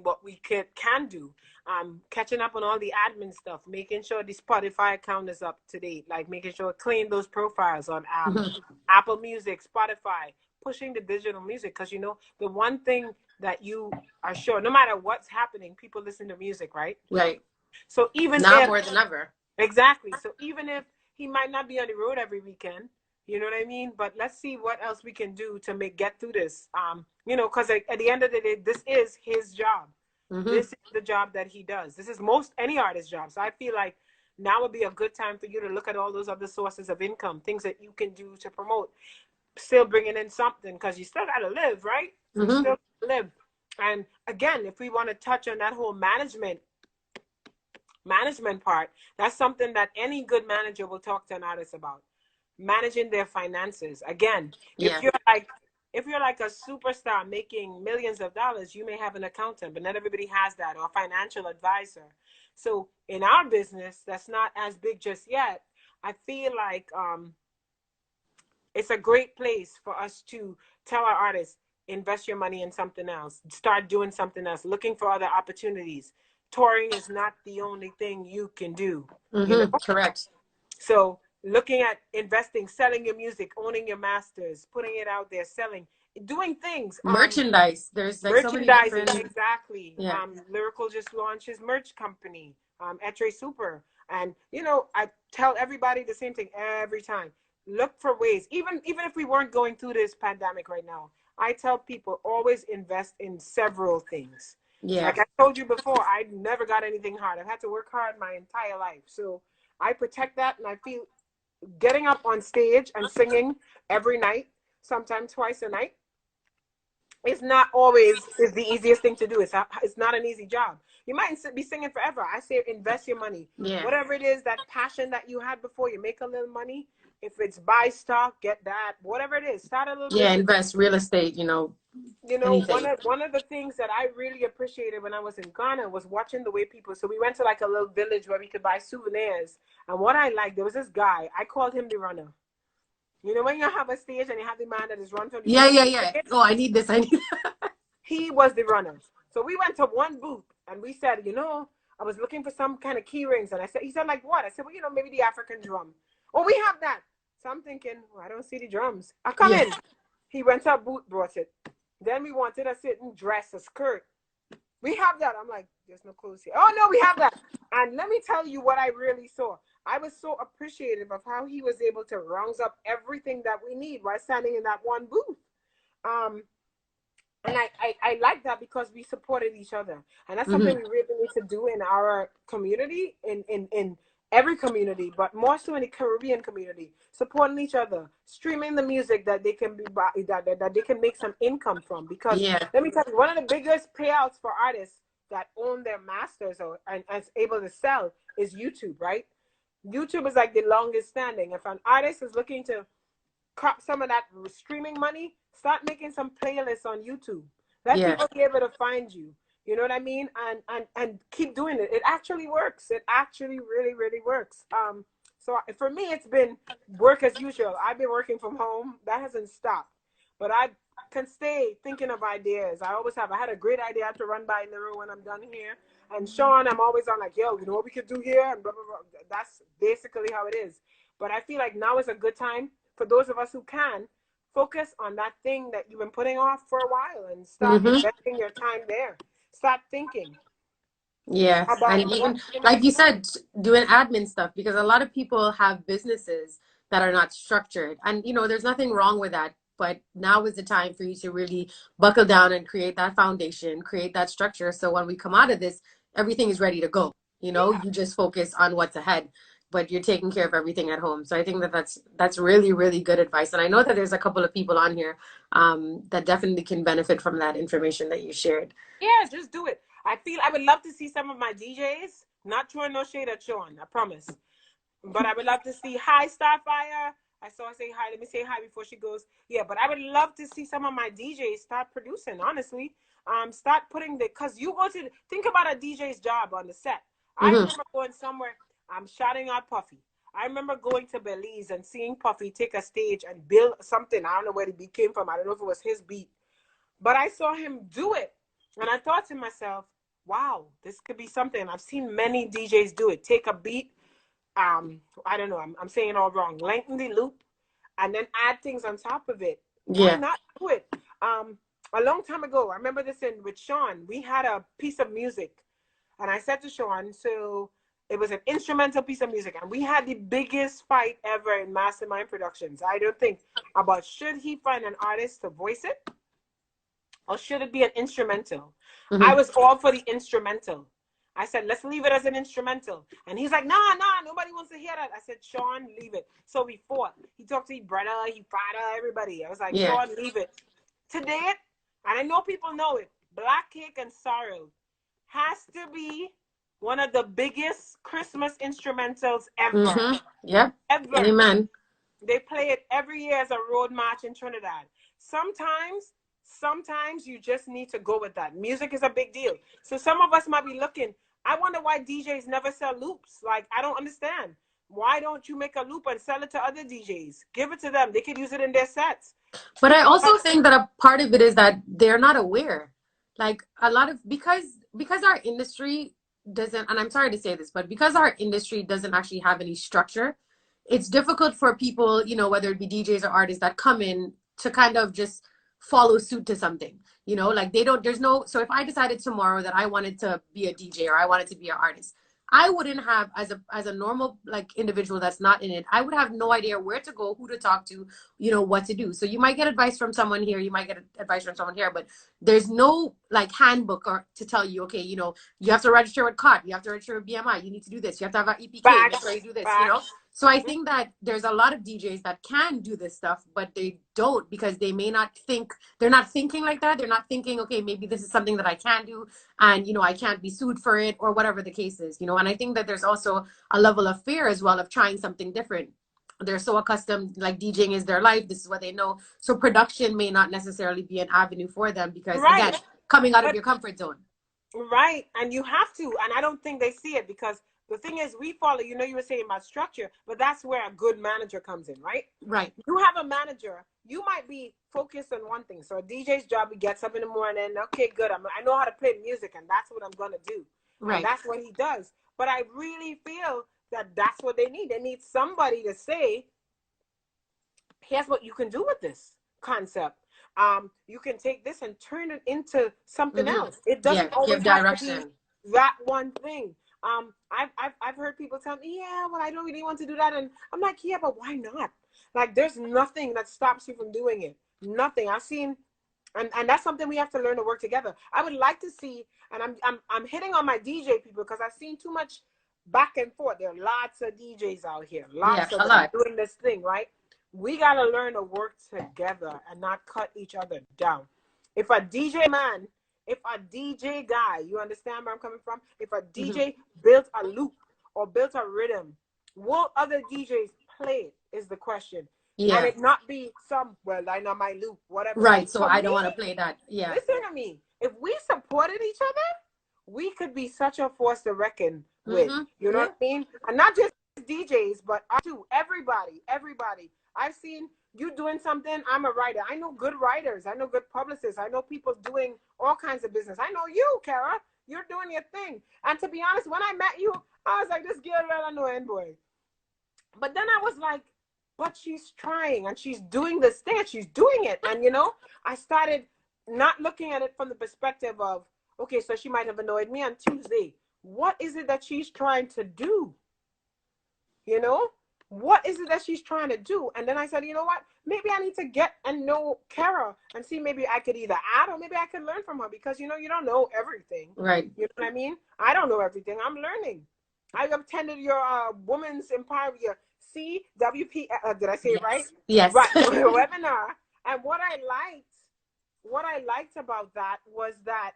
what we can do, catching up on all the admin stuff, making sure the Spotify account is up to date, like making sure clean those profiles on Apple Music, Spotify, pushing the digital music, because the one thing that you are sure, no matter what's happening, people listen to music, right? Right. So even now more than ever. Exactly. So even if he might not be on the road every weekend, you know what I mean? But let's see what else we can do to get through this. Because at the end of the day, this is his job. Mm-hmm. This is the job that he does. This is most any artist's job. So I feel like now would be a good time for you to look at all those other sources of income, things that you can do to promote, still bringing in something, because you still got to live, right? Mm-hmm. You still live. And again, if we want to touch on that whole management part, that's something that any good manager will talk to an artist about, managing their finances. Again, if you're like a superstar making millions of dollars, you may have an accountant, but not everybody has that, or a financial advisor. So in our business, that's not as big just yet. I feel like it's a great place for us to tell our artists, invest your money in something else, start doing something else, looking for other opportunities. Touring is not the only thing you can do, you know? Correct. So looking at investing, selling your music, owning your masters, putting it out there, selling, doing things. Merchandise. There's like so many Merchandising, different. exactly. Yeah. Lyrical just launched his merch company, Etre Super. And, you know, I tell everybody the same thing every time. Look for ways, even if we weren't going through this pandemic right now, I tell people always invest in several things. Yeah. Like I told you before, I never got anything hard. I've had to work hard my entire life. So I protect that, and I feel getting up on stage and singing every night, sometimes twice a night, it's not always is the easiest thing to do. It's not an easy job. You might be singing forever. I say invest your money. Yeah. Whatever it is, that passion that you had before, you make a little money. If it's buy stock, get that. Whatever it is, start a little Yeah. business. Invest real estate, you know, You know, anything. one of the things that I really appreciated when I was in Ghana was watching the way people. So we went to like a little village where we could buy souvenirs. And what I liked, there was this guy. I called him the runner. You know, when you have a stage and you have the man that is run from the Yeah. front Yeah. of the Yeah. stage, Oh, I need this. I need. he was the runner. So we went to one booth and we said, you know, I was looking for some kind of key rings. And I said, he said, like what? I said, well, you know, maybe the African drum. Oh, we have that. So I'm thinking, well, I don't see the drums. I come Yeah. in. He went to a booth, brought it. Then we wanted a certain dress, a skirt. We have that. I'm like, there's no clothes here. Oh, no, we have that. And let me tell you what I really saw. I was so appreciative of how he was able to round up everything that we need while standing in that one booth. And I like that because we supported each other. And that's something we really need to do in our community, in every community, but more so in the Caribbean community, supporting each other, streaming the music that they can be that they can make some income from. Because Yeah. let me tell you, one of the biggest payouts for artists that own their masters and is able to sell is YouTube, right? YouTube is like the longest standing. If an artist is looking to cut some of that streaming money, start making some playlists on YouTube. Let Yeah. people be able to find you. You know what I mean? And keep doing it. It actually works. It actually really, really works. So for me, it's been work as usual. I've been working from home. That hasn't stopped. But I can stay thinking of ideas. I always have. I had a great idea to run by Nero when I'm done here. And Sean, I'm always on like, yo, you know what we could do here? And blah, blah, blah. That's basically how it is. But I feel like now is a good time for those of us who can focus on that thing that you've been putting off for a while and start investing your time there. Start thinking Yeah. about And what even, can I like you do. said, doing admin stuff, because a lot of people have businesses that are not structured. And, you know, there's nothing wrong with that. But now is the time for you to really buckle down and create that foundation, create that structure. So when we come out of this, everything is ready to go. You know, Yeah. you just focus on what's ahead, but you're taking care of everything at home. So I think that that's really, really good advice. And I know that there's a couple of people on here that definitely can benefit from that information that you shared. Yeah, just do it. I feel I would love to see some of my DJs, not throwing no shade at Sean, I promise. But I would love to see hi Starfire. I saw her say hi. Let me say hi before she goes. Yeah, but I would love to see some of my DJs start producing, honestly. Start putting the, cause you go to think about a DJ's job on the set. I Hmm. remember going somewhere, I'm shouting out Puffy. I remember going to Belize and seeing Puffy take a stage and build something. I don't know where the beat came from. I don't know if it was his beat, but I saw him do it. And I thought to myself, wow, this could be something. I've seen many DJs do it. Take a beat, I don't know, I'm saying it all wrong. Lengthen the loop and then add things on top of it. Why Yeah. not do it? A long time ago, I remember this in with Sean. We had a piece of music, and I said to Sean, so it was an instrumental piece of music, and we had the biggest fight ever in Mastermind Productions. I don't think about should he find an artist to voice it or should it be an instrumental? I Hmm. was all for the instrumental. I said, let's leave it as an instrumental. And he's like, nah, nobody wants to hear that. I said, Sean, leave it. So we fought. He talked to his brother, his father, everybody. I was like, Yeah. Sean, leave it. Today, and I know people know it, Black Cake and Sorrow has to be one of the biggest Christmas instrumentals ever. Hmm. Yep. Ever. Amen. They play it every year as a road march in Trinidad. Sometimes you just need to go with that. Music is a big deal. So some of us might be looking, I wonder why DJs never sell loops. Like, I don't understand. Why don't you make a loop and sell it to other DJs? Give it to them. They could use it in their sets. But I also think that a part of it is that they're not aware. Like a lot of because our industry doesn't, and I'm sorry to say this, but because our industry doesn't actually have any structure, it's difficult for people, you know, whether it be DJs or artists that come in to kind of just follow suit to something. You know, like they don't, there's no, so if I decided tomorrow that I wanted to be a DJ or I wanted to be an artist, I wouldn't have as a normal like individual that's not in it, I would have no idea where to go, who to talk to, you know, what to do. So you might get advice from someone here, you might get advice from someone here, but there's no like handbook or to tell you, okay, you know, you have to register with COT, you have to register with BMI, you need to do this, you have to have an EPK, make sure you do this, you know. So I think that there's a lot of DJs that can do this stuff, but they don't because they may not think, they're not thinking like that. They're not thinking, okay, maybe this is something that I can do and, you know, I can't be sued for it or whatever the case is, you know. And I think that there's also a level of fear as well of trying something different. They're so accustomed, like DJing is their life. This is what they know. So production may not necessarily be an avenue for them because, again, coming out of your comfort zone. Right. And you have to. And I don't think they see it because the thing is, we follow, you know, you were saying about structure, but that's where a good manager comes in, right? Right. You have a manager, you might be focused on one thing. So a DJ's job, he gets up in the morning, okay, good. I know how to play music and that's what I'm going to do. Right. And that's what he does. But I really feel that that's what they need. They need somebody to say, here's what you can do with this concept. You can take this and turn it into something else. It doesn't always have to be that one thing. I've heard people tell me, yeah, well, I don't really want to do that. And I'm like, yeah, but why not? Like, there's nothing that stops you from doing it. Nothing. I've seen, and that's something we have to learn to work together. I would like to see, and I'm hitting on my DJ people because I've seen too much back and forth. There are lots of DJs out here, lots of them doing this thing, right? We got to learn to work together and not cut each other down. If a DJ man, if a DJ guy, you understand where I'm coming from? If a DJ built a loop or built a rhythm, will other DJs play it is the question. Yeah. And it not be some, well, I know my loop, whatever. Right, so I don't want to play that. Yeah. Listen to me. If we supported each other, we could be such a force to reckon with. You know what I mean? And not just DJs, but us too. Everybody. I've seen you doing something. I'm a writer. I know good writers. I know good publicists. I know people doing all kinds of business. I know you, Kerra. You're doing your thing. And to be honest, when I met you, I was like, this girl, I know end boy. But then I was like, but she's trying and she's doing this thing and she's doing it. And, you know, I started not looking at it from the perspective of, okay, so she might have annoyed me on Tuesday. What is it that she's trying to do? You know? What is it that she's trying to do? And then I said, you know what? Maybe I need to get and know Kerra and see maybe I could either add or maybe I could learn from her because, you know, you don't know everything. Right. You know what I mean? I don't know everything. I'm learning. I attended your Women's Empower, your CWP, did I say it right? Yes. Right, webinar. And what I liked about that was that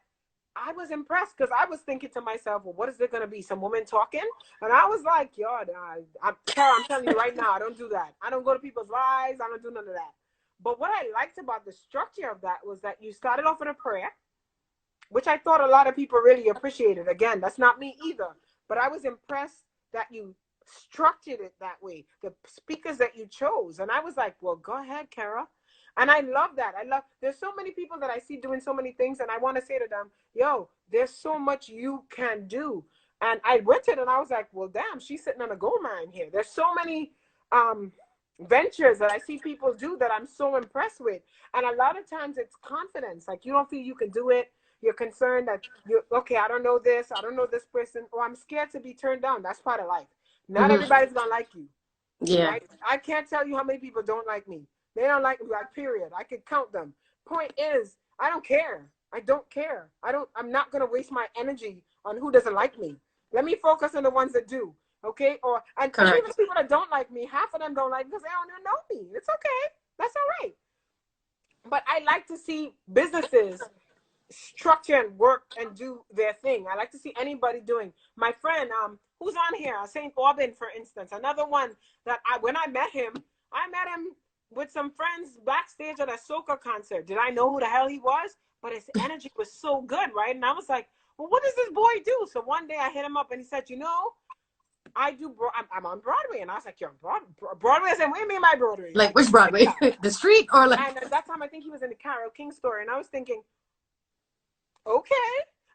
I was impressed because I was thinking to myself, well, what is it going to be? Some woman talking? And I was like, yo, I'm telling you right now, I don't do that. I don't go to people's lives. I don't do none of that. But what I liked about the structure of that was that you started off with a prayer, which I thought a lot of people really appreciated. Again, that's not me either. But I was impressed that you structured it that way, the speakers that you chose. And I was like, well, go ahead, Kerra. And I love that. There's so many people that I see doing so many things, and I want to say to them, yo, there's so much you can do. And I went it and I was like, well, damn, she's sitting on a gold mine here. There's so many ventures that I see people do that I'm so impressed with. And a lot of times it's confidence. Like you don't feel you can do it. You're concerned that okay, I don't know this. I don't know this person. Or I'm scared to be turned down. That's part of life. Not everybody's going to like you. Yeah. Right? I can't tell you how many people don't like me. They don't like me, like, period. I could count them. Point is, I don't care. I don't care. I'm not going to waste my energy on who doesn't like me. Let me focus on the ones that do. Okay? And even the people that don't like me, half of them don't like me because they don't even know me. It's okay. That's all right. But I like to see businesses structure and work and do their thing. I like to see anybody doing. My friend, who's on here, St. Aubin, for instance, another one that when I met him with some friends backstage at a soca concert. Did I know who the hell he was? But his energy was so good, right? And I was like, well, what does this boy do? So one day I hit him up and he said, you know, I'm on Broadway. And I was like, you're on Broadway? I said, what do you mean by Broadway? Like which Broadway? The street or like? And at that time, I think he was in the Carole King story. And I was thinking, okay.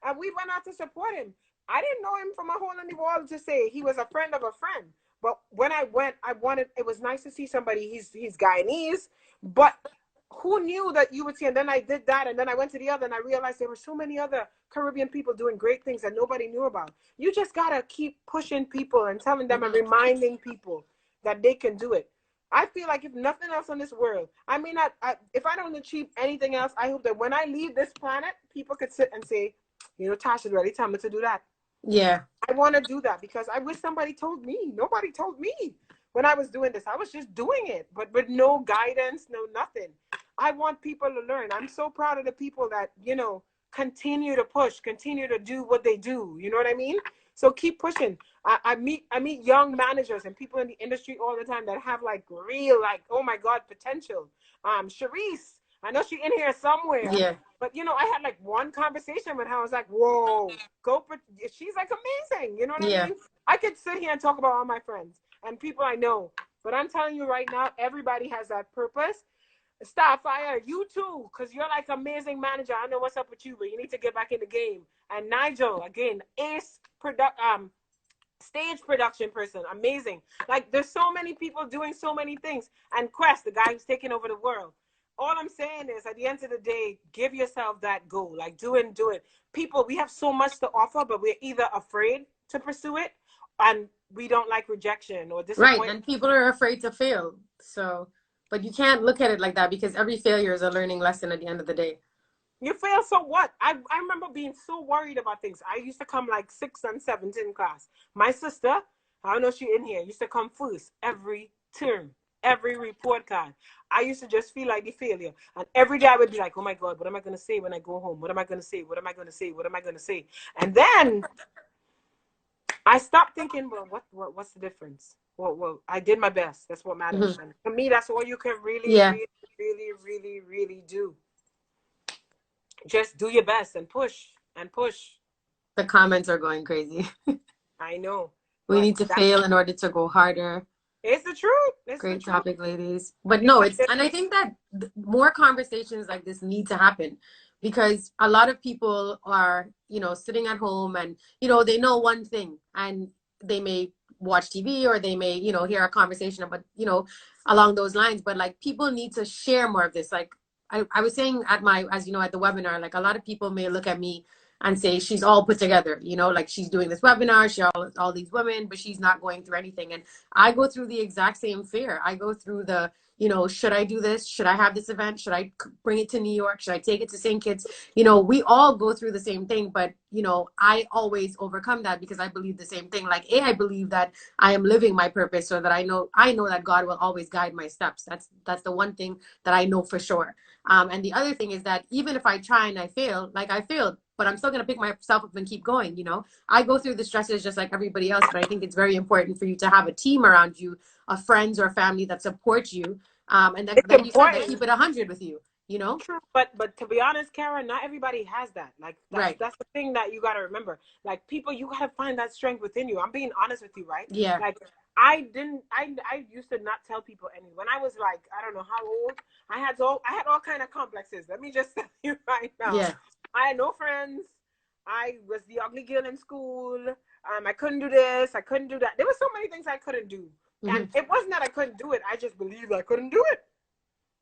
And we went out to support him. I didn't know him from a hole in the wall to say he was a friend of a friend. But when I went, it was nice to see somebody. He's Guyanese, but who knew that you would see? And then I did that, and then I went to the other, and I realized there were so many other Caribbean people doing great things that nobody knew about. You just gotta keep pushing people and telling them and reminding people that they can do it. I feel like if nothing else on this world, I mean, if I don't achieve anything else, I hope that when I leave this planet, people could sit and say, you know, Tasha, really tell me to do that. Yeah. I want to do that because I wish somebody told me. Nobody told me when I was doing this. I was just doing it, but with no guidance, no nothing. I want people to learn. I'm so proud of the people that, you know, continue to push, continue to do what they do. You know what I mean? So keep pushing. I meet young managers and people in the industry all the time that have like real, like, oh my God, potential. Sharice, I know she's in here somewhere. Yeah. But, you know, I had like one conversation with her. I was like, whoa, she's like amazing. You know what I mean? I could sit here and talk about all my friends and people I know. But I'm telling you right now, everybody has that purpose. Starfire, you too, because you're like amazing manager. I know what's up with you, but you need to get back in the game. And Nigel, again, stage production person, amazing. Like, there's so many people doing so many things. And Quest, the guy who's taking over the world. All I'm saying is, at the end of the day, give yourself that goal. Like, do it. People, we have so much to offer, but we're either afraid to pursue it and we don't like rejection or disappointment. Right, and people are afraid to fail. So, but you can't look at it like that because every failure is a learning lesson at the end of the day. You fail, so what? I remember being so worried about things. I used to come like 6th and 7th in class. My sister, I don't know if she's in here, used to come first every term, every report card. I used to just feel like the failure. And every day I would be like, oh my God, what am I going to say when I go home? What am I going to say? What am I going to say? What am I going to say? And then I stopped thinking, well, what's the difference? Well, I did my best. That's what matters. And for me, that's all you can really do. Just do your best and push and push. The comments are going crazy. I know. We need to fail in order to go harder. It's the truth. Great topic, ladies. But no, and I think that more conversations like this need to happen because a lot of people are, you know, sitting at home and, you know, they know one thing and they may watch TV or they may, you know, hear a conversation about, you know, along those lines. But like people need to share more of this. Like I was saying as you know, at the webinar, like a lot of people may look at me and say she's all put together, you know, like she's doing this webinar, she all these women, but she's not going through anything. And I go through the exact same fear. I go through the, you know, should I do this? Should I have this event? Should I bring it to New York? Should I take it to St. Kitts? You know, we all go through the same thing, but, you know, I always overcome that because I believe the same thing. Like, I believe that I am living my purpose so that I know that God will always guide my steps. That's the one thing that I know for sure. And the other thing is that even if I try and I fail, like I failed, but I'm still going to pick myself up and keep going. You know, I go through the stresses just like everybody else, but I think it's very important for you to have a team around you, of friends or family that support you. And then you said that keep it 100 with you, you know? True. But to be honest, Kara, not everybody has that. Like, that's the thing that you got to remember. Like, people, you got to find that strength within you. I'm being honest with you, right? Yeah. Like, I used to not tell people anything. When I was like, I don't know how old, I had all kind of complexes. Let me just tell you right now. Yeah. I had no friends. I was the ugly girl in school. I couldn't do this. I couldn't do that. There were so many things I couldn't do. And it wasn't that I couldn't do it. I just believed I couldn't do it.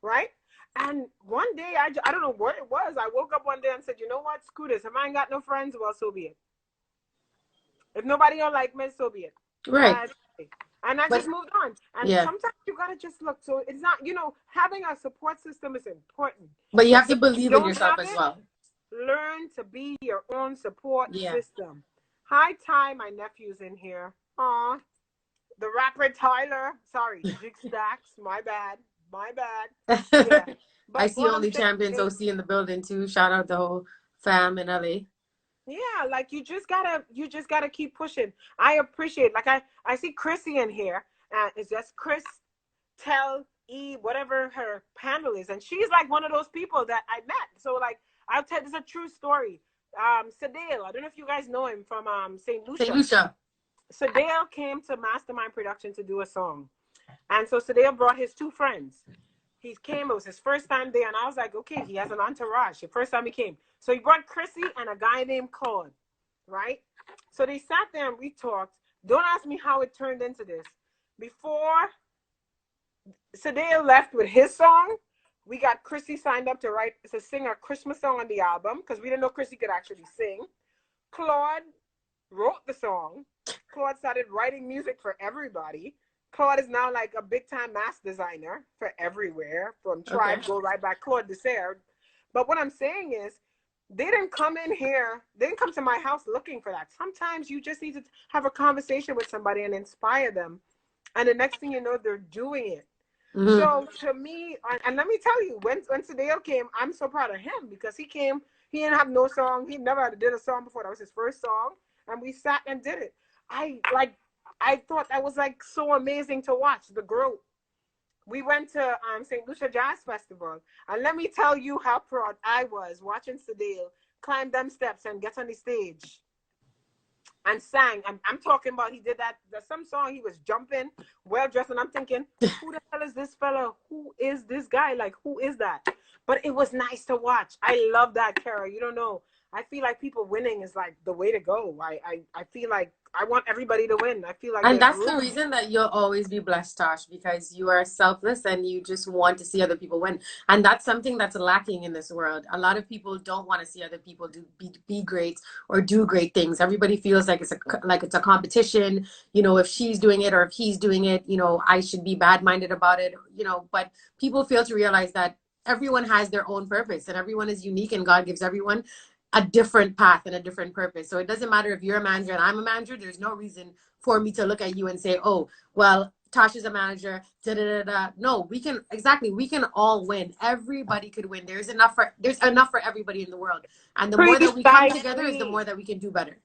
Right? And one day, I don't know what it was. I woke up one day and said, you know what? Screw this. If I ain't got no friends, well, so be it. If nobody don't like me, so be it. Right. And I just moved on. And sometimes you got to just look. So it's not, you know, having a support system is important. But you have to believe in yourself as well. Learn to be your own support system. Hi, Ty. My nephew's in here. Aw. The rapper Tyler. Sorry. Jig Stacks. My bad. Yeah. I see Only Champions OC in the building too. Shout out the whole fam in LA. Yeah, like you just gotta keep pushing. I appreciate, like I see Chrissy in here, and it's just Chris Tell E, whatever her handle is, and she's like one of those people that I met. So like I'll tell, this is a true story. Sadale, I don't know if you guys know him from St. Lucia. Sadale came to Mastermind Production to do a song. And so Sadale brought his 2 friends. He came, it was his first time there, and I was like, okay, he has an entourage. The first time he came. So he brought Chrissy and a guy named Claude, right? So they sat there and we talked. Don't ask me how it turned into this. Before Sadale left with his song, we got Chrissy signed up to sing a Christmas song on the album, because we didn't know Chrissy could actually sing. Claude wrote the song. Claude started writing music for everybody. Claude is now like a big time mask designer for everywhere, from Tribe, Go Right Back, Claude Dessert. But what I'm saying is, they didn't come in here, they didn't come to my house looking for that. Sometimes you just need to have a conversation with somebody and inspire them. And the next thing you know, they're doing it. So to me, and let me tell you, when Sadale came, I'm so proud of him, because he came, he didn't have no song. He never did a song before. That was his first song. And we sat and did it. I thought that was like so amazing to watch the growth. We went to St. Lucia Jazz Festival, and let me tell you how proud I was watching Sadale climb them steps and get on the stage and sang. I'm talking about, he did that. There's some song, he was jumping, well dressed, and I'm thinking, who the hell is this fella? Who is this guy? Like, who is that? But it was nice to watch. I love that, Kerra. You don't know. I feel like people winning is like the way to go. I feel like I want everybody to win. I feel like, and that's the reason that you'll always be blessed, Tosh, because you are selfless and you just want to see other people win. And that's something that's lacking in this world. A lot of people don't want to see other people be great or do great things. Everybody feels like it's a competition. You know, if she's doing it or if he's doing it, you know, I should be bad-minded about it. You know, but people fail to realize that everyone has their own purpose and everyone is unique, and God gives everyone a different path and a different purpose. So it doesn't matter if you're a manager and I'm a manager. There's no reason for me to look at you and say, oh, well, Tasha's a manager. Da, da, da, da. No, we can all win. Everybody could win. There's enough for everybody in the world. And the more that we come together is the more that we can do better.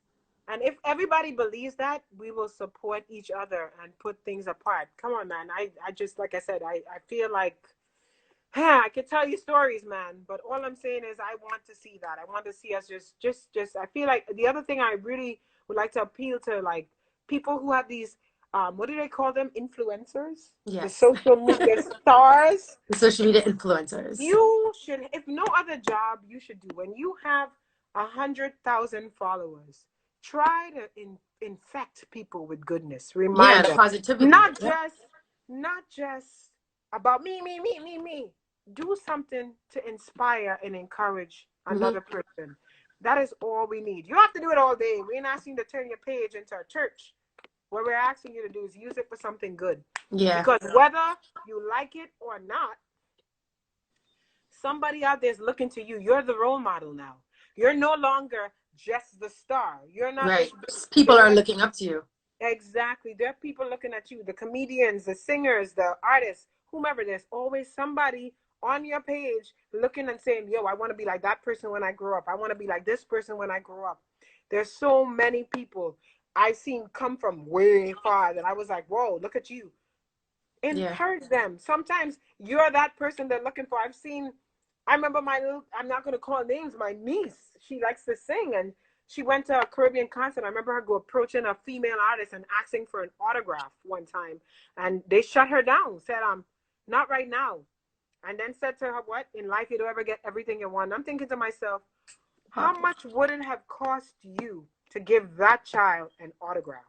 And if everybody believes that, we will support each other and put things apart. Come on, man. I just, like I said, I feel like, I could tell you stories, man, but all I'm saying is I want to see that. I want to see us just, I feel like the other thing I really would like to appeal to, like, people who have these, what do they call them? Influencers? Yes. The social media stars. The social media influencers. You should, if no other job, you should do. When you have 100,000 followers, try to infect people with goodness. Remind them. Positivity. Not just about me. Do something to inspire and encourage another person. That is all we need. You have to do it all day. We're not asking you to turn your page into a church. What we're asking you to do is use it for something good. Yeah. Because whether you like it or not, somebody out there is looking to you. You're the role model now. You're no longer just the star. You're not right. People are looking up to you. Exactly. There are people looking at you. The comedians, the singers, the artists, whomever. There's always somebody on your page looking and saying, yo, I want to be like that person when I grow up. I want to be like this person when I grow up. There's so many people I've seen come from way far that I was like, whoa, look at you. Encourage them. Sometimes you're that person they're looking for. I remember I'm not going to call names, my niece, she likes to sing, and she went to a Caribbean concert. I remember her approaching a female artist and asking for an autograph one time, and they shut her down, said, not right now. And then said to her, what? In life, you don't ever get everything you want. I'm thinking to myself, how much would it have cost you to give that child an autograph?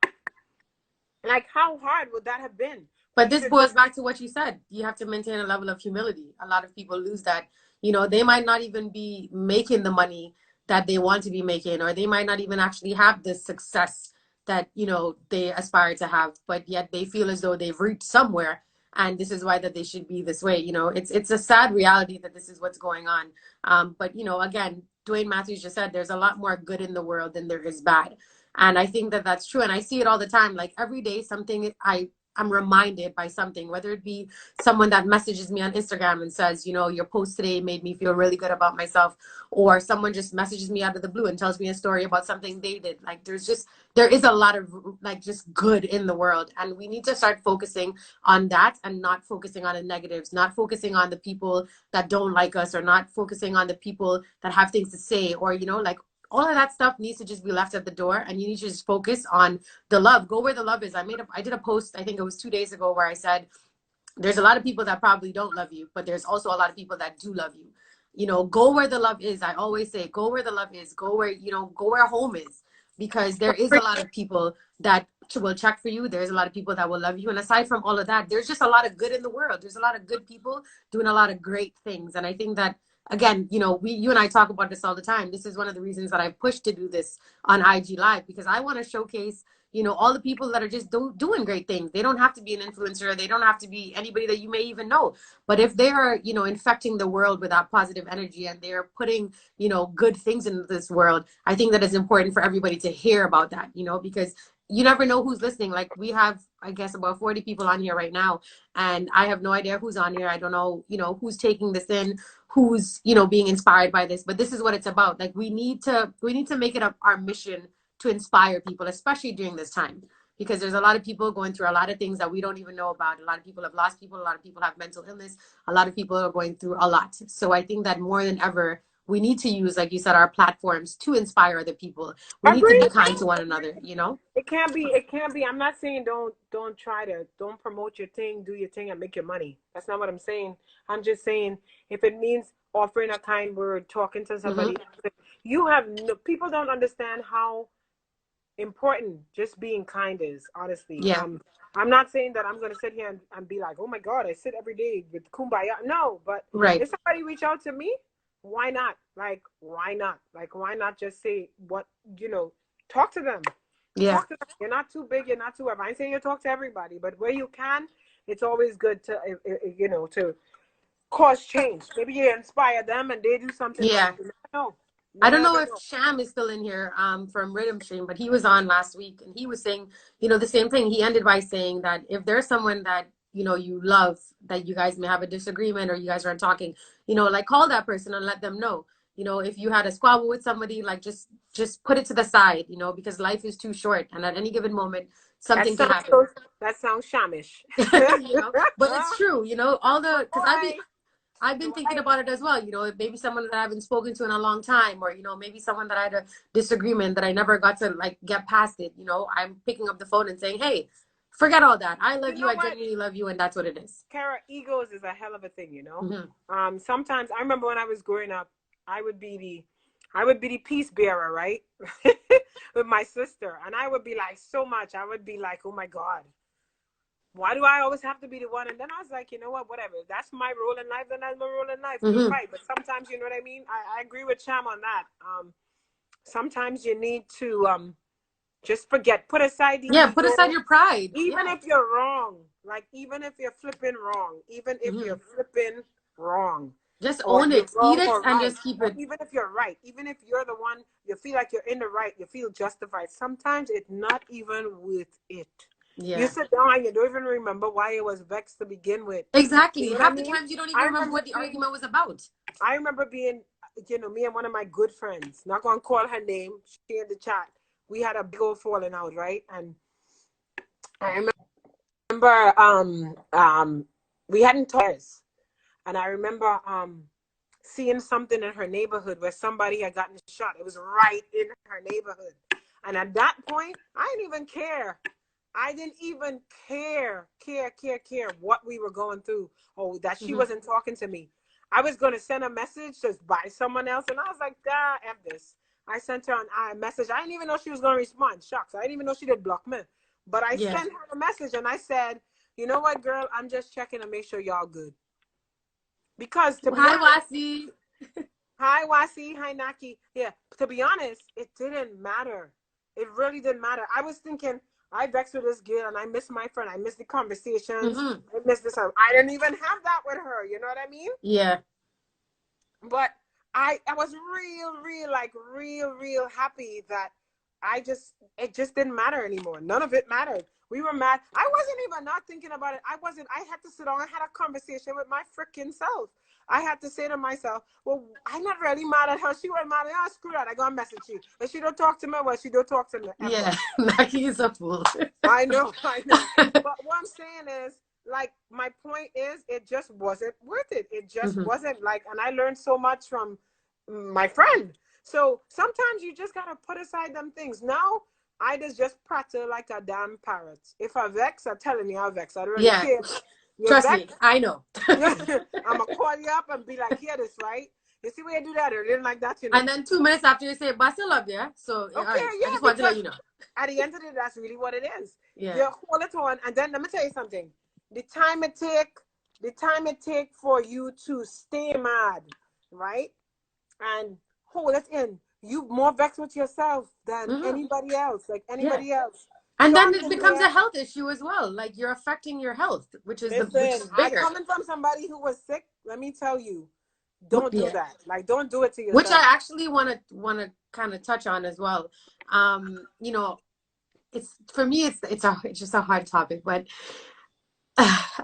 Like, how hard would that have been? But this boils back to what you said. You have to maintain a level of humility. A lot of people lose that. You know, they might not even be making the money that they want to be making, or they might not even actually have the success that, you know, they aspire to have, but yet they feel as though they've reached somewhere. And this is why that they should be this way. You know, it's a sad reality that this is what's going on. But, you know, again, Dwayne Matthews just said there's a lot more good in the world than there is bad. And I think that that's true. And I see it all the time. Like every day, something I'm reminded by something, whether it be someone that messages me on Instagram and says, you know, your post today made me feel really good about myself, or someone just messages me out of the blue and tells me a story about something they did. Like there is a lot of like just good in the world, and we need to start focusing on that and not focusing on the negatives, not focusing on the people that don't like us, or not focusing on the people that have things to say, or, you know, like all of that stuff needs to just be left at the door, and you need to just focus on the love. Go where the love is. I did a post, I think it was 2 days ago, where I said there's a lot of people that probably don't love you, but there's also a lot of people that do love you. You know, go where the love is. I always say, go where the love is. Go where, you know, go where home is, because there is a lot of people that will check for you. There's a lot of people that will love you. And aside from all of that, there's just a lot of good in the world. There's a lot of good people doing a lot of great things. And I think that, again, you know, you and I talk about this all the time. This is one of the reasons that I pushed to do this on IG Live, because I want to showcase, you know, all the people that are just doing great things. They don't have to be an influencer. They don't have to be anybody that you may even know. But if they are, you know, infecting the world with that positive energy, and they're putting, you know, good things into this world, I think that it's important for everybody to hear about that, you know, because you never know who's listening. Like, we have, I guess, about 40 people on here right now, and I have no idea who's on here. I don't know, you know, who's taking this in, who's, you know, being inspired by this. But this is what it's about. Like, we need to make it our mission to inspire people, especially during this time, because there's a lot of people going through a lot of things that we don't even know about. A lot of people have lost people. A lot of people have mental illness. A lot of people are going through a lot. So I think that more than ever, we need to use, like you said, our platforms to inspire other people. We need to be kind to one another, you know? It can't be. I'm not saying don't promote your thing, do your thing and make your money. That's not what I'm saying. I'm just saying, if it means offering a kind word, talking to somebody, people don't understand how important just being kind is, honestly. Yeah. I'm not saying that I'm going to sit here and be like, oh my God, I sit every day with kumbaya. No, but Right. if somebody reach out to me, why not? Like, why not? Like, why not just say what, you know, talk to them. Yeah. Talk to them. You're not too big. You're not too, I ain't saying you talk to everybody, but where you can, it's always good to, you know, to cause change. Maybe you inspire them and they do something. Yeah. Right. You never know. I don't know if Sham is still in here from Rhythm Stream, but he was on last week, and he was saying, you know, the same thing. He ended by saying that if there's someone that, you know, you love, that you guys may have a disagreement or you guys aren't talking, you know, like, call that person and let them know. You know, if you had a squabble with somebody, like, just put it to the side, you know, because life is too short, and at any given moment, something can happen. That sounds shamish. You know, but it's true, you know, because I've been thinking about it as well. You know, maybe someone that I haven't spoken to in a long time, or, you know, maybe someone that I had a disagreement that I never got to, like, get past it. You know, I'm picking up the phone and saying, hey, forget all that. I love you. I genuinely love you. And that's what it is. Kerra, egos is a hell of a thing, you know. Mm-hmm. Sometimes I remember when I was growing up, I would be the peace bearer, right? With my sister. And I would be like, so much. I would be like, oh my God, why do I always have to be the one? And then I was like, you know what, whatever. That's my role in life, then that's my role in life. Mm-hmm. You're right. But sometimes, you know what I mean? I agree with Cham on that. Sometimes you need to just forget. Put aside the ego. Put aside your pride. Even if you're wrong. Like, even if you're flipping wrong. Even if you're flipping wrong. Just own it. Eat it and right. just keep it. Even if you're right. Even if you're the one, you feel like you're in the right. You feel justified. Sometimes it's not even worth it. Yeah. You sit down and you don't even remember why it was vexed to begin with. Exactly. You know half the times you don't even remember what the argument was about. I remember being, you know, me and one of my good friends, not going to call her name, she in the chat. We had a big old falling out, right? And I remember we hadn't talked. And I remember seeing something in her neighborhood where somebody had gotten shot. It was right in her neighborhood. And at that point, I didn't even care. I didn't even care what we were going through. Oh, that she wasn't talking to me. I was going to send a message just by someone else. And I was like, F this. I sent her a message. I didn't even know she was going to respond. Shucks. I didn't even know she did block me. But I sent her a message and I said, you know what, girl? I'm just checking to make sure y'all good. Because to be honest, Wasi. Hi, Wasi. Hi, Naki. Yeah. To be honest, it didn't matter. It really didn't matter. I was thinking, I vexed with this girl and I miss my friend. I miss the conversations. I miss this. I didn't even have that with her. You know what I mean? Yeah. But I was real happy that it just didn't matter anymore. None of it mattered. We were mad. I wasn't even not thinking about it. I had to sit down and had a conversation with my freaking self. I had to say to myself, well, I'm not really mad at her. She wasn't mad at her. Screw that. I gonna message you. If she don't talk to me, well, she don't talk to me. Yeah, Naki is a fool. I know. But what I'm saying is, like, my point is, it just wasn't worth it. It just wasn't like, and I learned so much from my friend So sometimes you just gotta put aside them things. Now I just prattle like a damn parrot. If I vex, I'm telling you I vex. I don't really Yeah, care. You trust me, vex, I know. I'm gonna call you up and be like, hear this, right? You see where you do that or didn't like that, you know. And then 2 minutes after you say, but I still love you. So, yeah, all Okay, right. I yeah, just wanted to let because you know. at the end of the day, that's really what it is. Yeah. You hold it on, and then let me tell you something. The time it take for you to stay mad, right? And hold it in. You more vexed with yourself than Hmm. anybody else, like Yeah. anybody else. And then Sean it is becomes here. a health issue as well. Like you're affecting your health, which is Listen, I bigger. coming from somebody who was sick. Let me tell you, don't do Yeah. that. Like, don't do it to Which I yourself. actually want to kind of touch on as well. You know, it's for me it's just a hard topic, but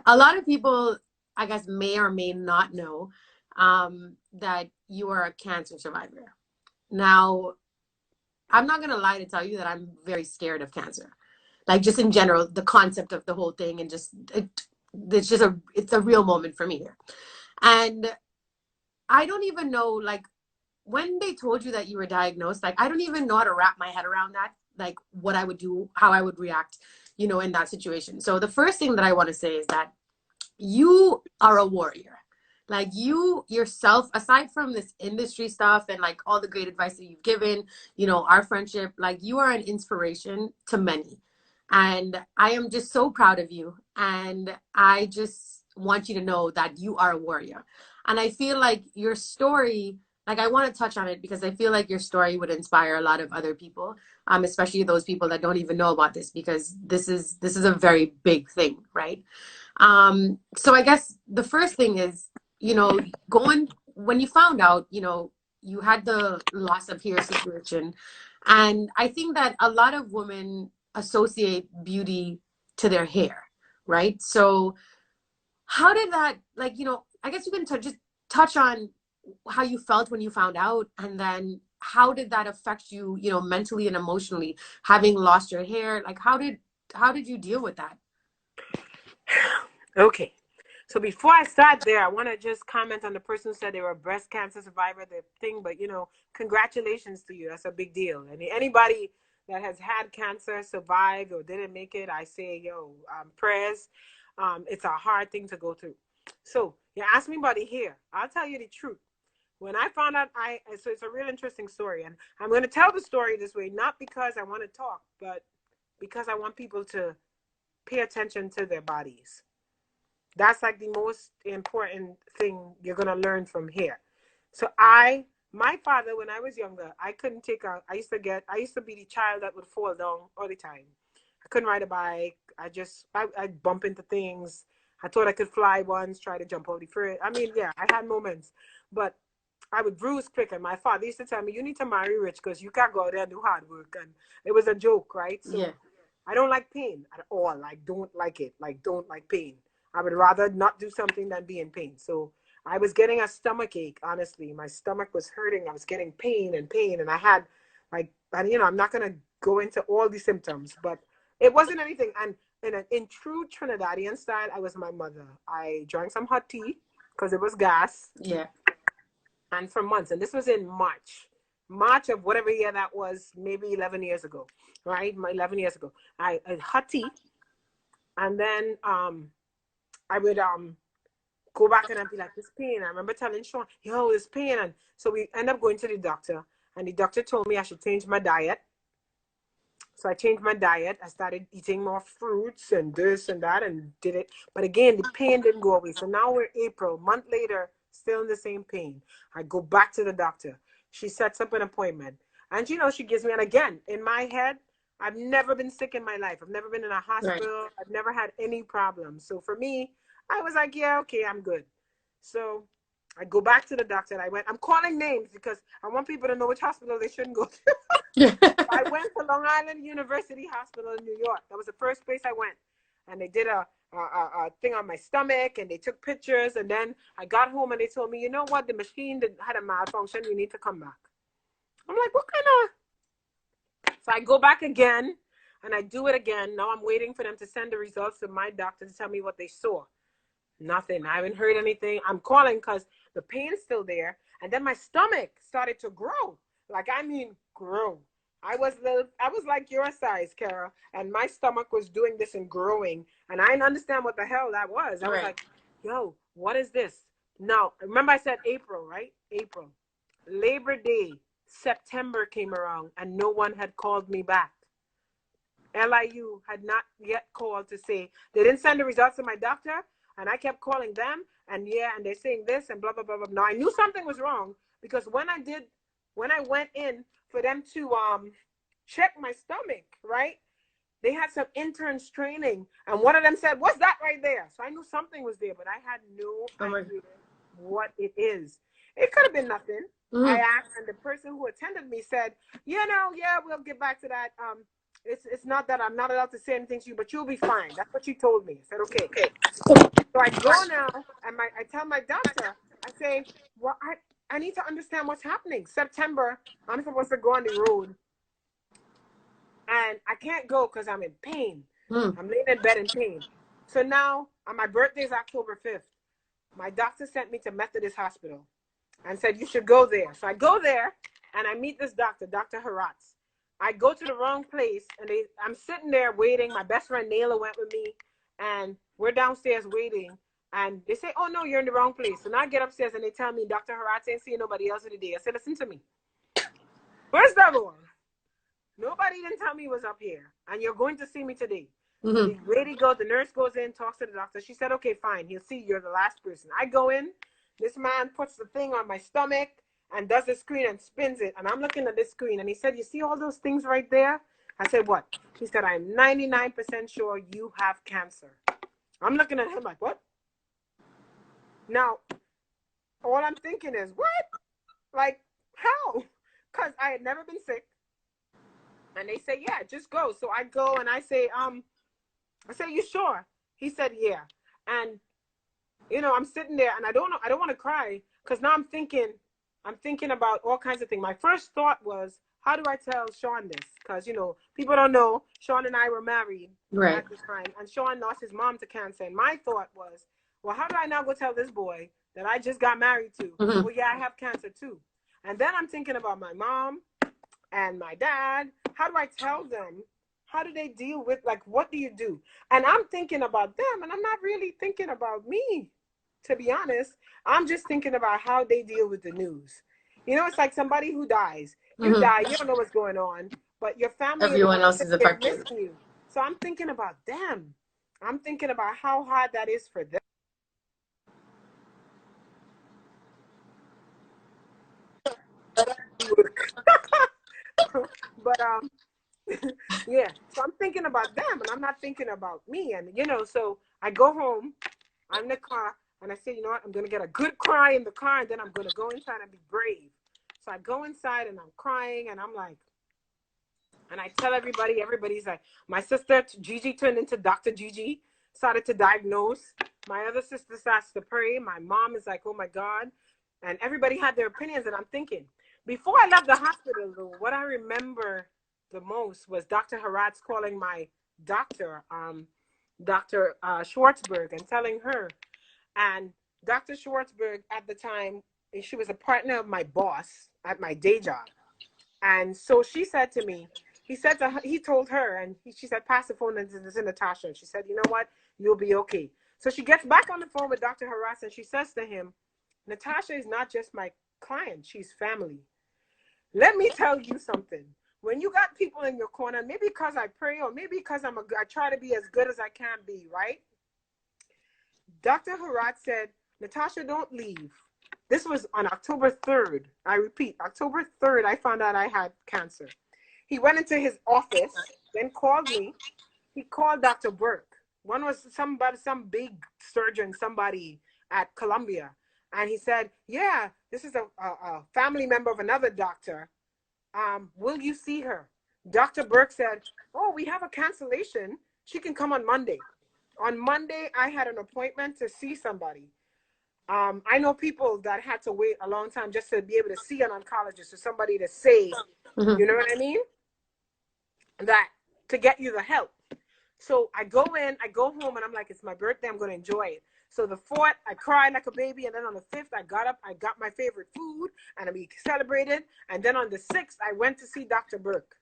a lot of people, I guess, may or may not know that you are a cancer survivor. Now, I'm not gonna lie to tell you that I'm very scared of cancer. Like just in general, the concept of the whole thing, and it's a real moment for me here. And I don't even know, like, when they told you that you were diagnosed, like I don't even know how to wrap my head around that, like what I would do, how I would react, in that situation. So the first thing that I want to say is that you are a warrior. Like you yourself, aside from this industry stuff and like all the great advice that you've given, our friendship, like you are an inspiration to many. And I am just so proud of you. And I just want you to know that you are a warrior. And I feel like your story, like I want to touch on it because I feel like your story would inspire a lot of other people, especially those people that don't even know about this, because this is a very big thing, right? So I guess the first thing is, going when you found out, you had the loss of hair situation. And I think that a lot of women associate beauty to their hair, right? So how did that, like, I guess you can just touch on how you felt when you found out, and then how did that affect you, mentally and emotionally, having lost your hair? Like, how did you deal with that? Okay. So before I start there, I want to just comment on the person who said they were a breast cancer survivor, the thing, but congratulations to you. That's a big deal. And anybody that has had cancer, survived, or didn't make it, I say, prayers. It's a hard thing to go through. So you asked me about the hair. I'll tell you the truth. When I found out, so it's a real interesting story. And I'm going to tell the story this way, not because I want to talk, but because I want people to pay attention to their bodies. That's like the most important thing you're gonna learn from here. So my father, when I was younger, I couldn't take a. I used to be the child that would fall down all the time. I couldn't ride a bike. I'd bump into things. I thought I could fly once, try to jump over the fridge. I mean, yeah, I had moments, but I would bruise quick. And my father used to tell me, "You need to marry rich because you can't go out there and do hard work." And it was a joke, right? Yeah. So I don't like pain at all. Like, don't like it. Like, don't like pain. I would rather not do something than be in pain. So I was getting a stomach ache, honestly. My stomach was hurting. I was getting pain and pain. And I had, like, and I'm not going to go into all the symptoms, but it wasn't anything. And in true Trinidadian style, I was my mother. I drank some hot tea because it was gas. Yeah. And for months, and this was in March of whatever year that was, maybe 11 years ago, right? 11 years ago. I had hot tea. And then I would go back and I'd be like, this pain. I remember telling Sean, yo, this pain. And so we end up going to the doctor, and the doctor told me I should change my diet. So I changed my diet. I started eating more fruits and this and that and did it. But again, the pain didn't go away. So now we're April, a month later, still in the same pain. I go back to the doctor. She sets up an appointment. And she gives me, and again, in my head, I've never been sick in my life. I've never been in a Right. hospital. I've never had any problems. So for me, I was like, yeah, okay, I'm good. So I go back to the doctor and I'm calling names because I want people to know which hospital they shouldn't go to. Yeah. I went to Long Island University Hospital in New York. That was the first place I went. And they did a thing on my stomach and they took pictures. And then I got home and they told me, you know what? The machine had a malfunction. You need to come back. I'm like, what kind of? So I go back again and I do it again. Now I'm waiting for them to send the results to my doctor to tell me what they saw. Nothing. I haven't heard anything. I'm calling because the pain's still there. And then my stomach started to grow. Like, I mean, grow. I was like your size, Kerra, and my stomach was doing this and growing, and I didn't understand what the hell that was. I was like, yo, what is this? No, remember I said April, right? April. Labor Day, September came around, and no one had called me back. LIU had not yet called to say they didn't send the results to my doctor, and I kept calling them, and they're saying this and blah blah blah blah. Now I knew something was wrong because when I went in for them to check my stomach, right? They had some interns training, and one of them said, "What's that right there?" So I knew something was there, but I had no idea what it is. It could have been nothing. I asked, and the person who attended me said, we'll get back to that. It's not that I'm not allowed to say anything to you, but you'll be fine. That's what she told me. I said, okay. So I go now, and I tell my doctor, I say, well, I need to understand what's happening. September, I'm supposed to go on the road, and I can't go because I'm in pain. I'm laying in bed in pain. So now, my birthday is October 5th. My doctor sent me to Methodist Hospital and said, you should go there. So I go there, and I meet this doctor, Dr. Haratz. I go to the wrong place, and I'm sitting there waiting. My best friend Nayla went with me, and we're downstairs waiting. And they say, oh, no, you're in the wrong place. So now I get upstairs, and they tell me, Dr. Haratz ain't seeing nobody else in the day. I said, listen to me. First of all, nobody didn't tell me he was up here, and you're going to see me today. The nurse goes in, talks to the doctor. She said, okay, fine. He'll see you're the last person. I go in. This man puts the thing on my stomach and does the screen and spins it. And I'm looking at this screen, and he said, you see all those things right there? I said, what? He said, I'm 99% sure you have cancer. I'm looking at him like, what? Now, all I'm thinking is, what? Like, how? Because I had never been sick. And they say, yeah, just go. So I go, and I say, you sure? He said, yeah. And, I'm sitting there, and I don't want to cry, because now I'm thinking about all kinds of things. My first thought was, how do I tell Sean this? Because, people don't know, Sean and I were married at the time, and Sean lost his mom to cancer. And my thought was, well, how do I now go tell this boy that I just got married to? Well, yeah, I have cancer too. And then I'm thinking about my mom and my dad. How do I tell them? How do they deal with, like, what do you do? And I'm thinking about them, and I'm not really thinking about me, to be honest. I'm just thinking about how they deal with the news. It's like somebody who dies. You die, you don't know what's going on, but your family, everyone else is affected. Missing you. So I'm thinking about them. I'm thinking about how hard that is for them. But yeah, so I'm thinking about them, and I'm not thinking about me. And so I go home, I'm in the car, and I say, you know what, I'm gonna get a good cry in the car, and then I'm gonna go inside and be brave. So I go inside, and I'm crying, and I'm like, and I tell everybody's like, my sister Gigi turned into Dr. Gigi, started to diagnose. My other sister starts to pray. My mom is like, oh my God. And everybody had their opinions, and I'm thinking, before I left the hospital, though, what I remember the most was Dr. Haratz calling my doctor, Dr. Schwartzberg, and telling her. And Dr. Schwartzberg, at the time, she was a partner of my boss at my day job. And so she said to me, he told her, and she said, pass the phone to Natasha. And she said, you know what? You'll be okay. So she gets back on the phone with Dr. Haratz, and she says to him, Natasha is not just my client, she's family. Let me tell you something. When you got people in your corner, maybe because I pray, or maybe because I try to be as good as I can be, right? Dr. Haratz said, Natasha, don't leave. This was on October 3rd. I repeat, October 3rd, I found out I had cancer. He went into his office, then called me. He called Dr. Burke. One was some big surgeon, somebody at Columbia. And he said, yeah, this is a family member of another doctor. Will you see her? Dr. Burke said, oh, we have a cancellation. She can come on Monday. On Monday, I had an appointment to see somebody. I know people that had to wait a long time just to be able to see an oncologist or somebody to say, you know what I mean? That to get you the help. So I go home, and I'm like, it's my birthday, I'm going to enjoy it. So the 4th, I cried like a baby. And then on the 5th, I got up, I got my favorite food, and we celebrated. And then on the 6th, I went to see Dr. Burke.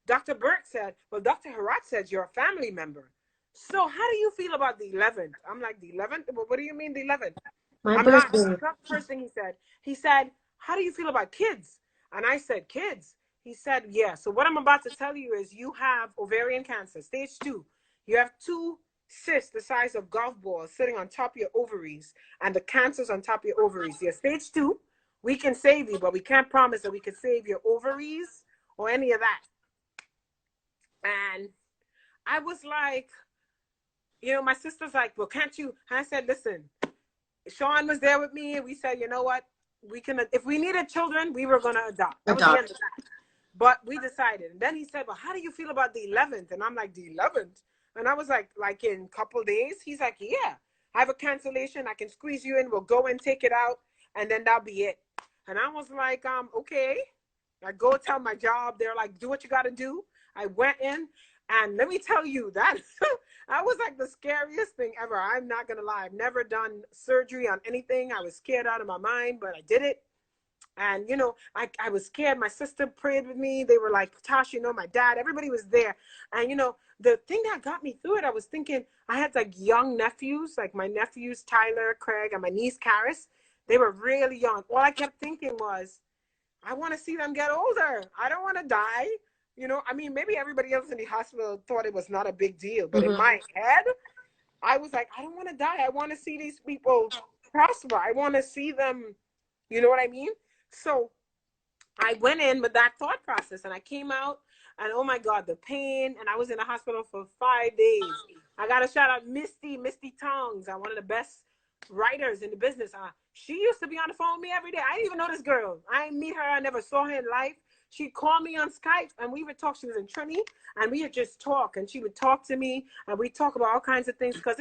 Dr. Burke said, well, Dr. Herat says you're a family member. So how do you feel about the 11th? I'm like, the 11th? What do you mean the 11th? My I'm not. birthday. That's the first thing he said. He said, how do you feel about kids? And I said, kids? He said, yeah. So what I'm about to tell you is you have ovarian cancer, stage 2. You have 2 cysts the size of golf balls sitting on top of your ovaries, and the cancer's on top of your ovaries. You're stage 2. We can save you, but we can't promise that we can save your ovaries or any of that. And I was like, my sister's like, well, can't you? And I said, listen, Sean was there with me, and we said, you know what? We can, if we needed children, we were going to adopt. That was the end of that. But we decided. And then he said, well, how do you feel about the 11th? And I'm like, the 11th? And I was like in a couple days? He's like, yeah, I have a cancellation. I can squeeze you in. We'll go and take it out, and then that'll be it. And I was like, okay. I go tell my job. They're like, do what you got to do. I went in, and let me tell you, that was like the scariest thing ever. I'm not going to lie. I've never done surgery on anything. I was scared out of my mind, but I did it. And, I was scared. My sister prayed with me. They were like, Tasha, my dad, everybody was there. And, the thing that got me through it, I was thinking, I had like young nephews, like my nephews, Tyler, Craig, and my niece, Karis. They were really young. All I kept thinking was, I want to see them get older. I don't want to die. Maybe everybody else in the hospital thought it was not a big deal. But in my head, I was like, I don't want to die. I want to see these people prosper. I want to see them, you know what I mean? So I went in with that thought process, and I came out, and oh my God, the pain. And I was in the hospital for 5 days. I got to shout out Misty Tongs, one of the best writers in the business. She used to be on the phone with me every day. I didn't even know this girl. I didn't meet her. I never saw her in life. She'd call me on Skype, and we would talk. She was in Trini, and we would just talk, and she would talk to me, and we'd talk about all kinds of things, because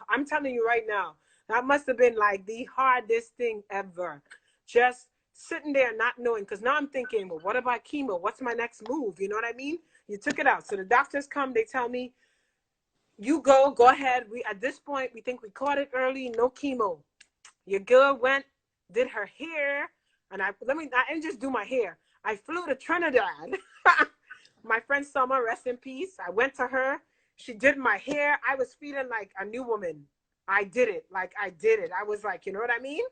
I'm telling you right now, that must have been like the hardest thing ever. Just sitting there not knowing, because now I'm thinking, well, what about chemo? What's my next move? You know what I mean? You took it out. So the doctors come, they tell me, you go ahead. At this point, we think we caught it early, no chemo. Your girl went, did her hair, and I didn't just do my hair. I flew to Trinidad. My friend Summer, rest in peace. I went to her. She did my hair. I was feeling like a new woman. I did it. I was like, you know what I mean?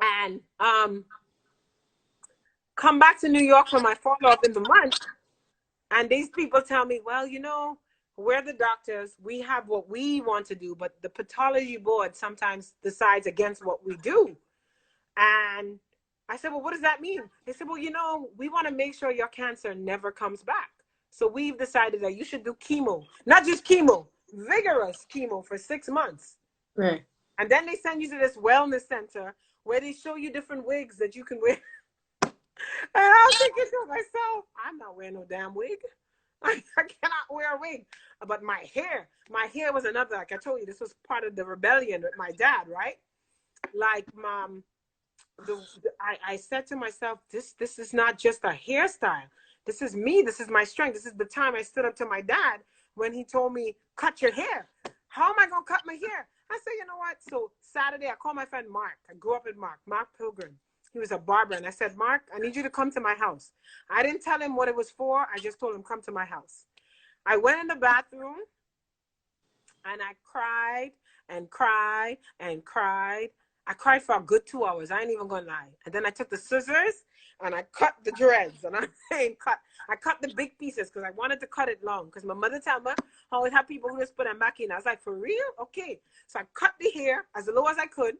And come back to New York for my follow-up in the month. And these people tell me, well, we're the doctors. We have what we want to do, but the pathology board sometimes decides against what we do. And I said, well, what does that mean? They said, well, we want to make sure your cancer never comes back. So we've decided that you should do chemo, not just chemo, vigorous chemo for 6 months. Right. And then they send you to this wellness center where they show you different wigs that you can wear. And I was thinking to myself, I'm not wearing no damn wig. I cannot wear a wig. But my hair was another, like I told you, this was part of the rebellion with my dad, right? Like, Mom, I said to myself, this is not just a hairstyle. This is me. This is my strength. This is the time I stood up to my dad when he told me, cut your hair. How am I going to cut my hair? I said, you know what? So Saturday, I called my friend Mark. I grew up with Mark Pilgrim. He was a barber. And I said, Mark, I need you to come to my house. I didn't tell him what it was for. I just told him, come to my house. I went in the bathroom, and I cried and cried and cried. I cried for a good 2 hours. I ain't even gonna lie. And then I took the scissors and I cut the dreads. And I cut the big pieces because I wanted to cut it long. Because my mother told me I always have people who just put them back in. I was like, for real? Okay. So I cut the hair as low as I could.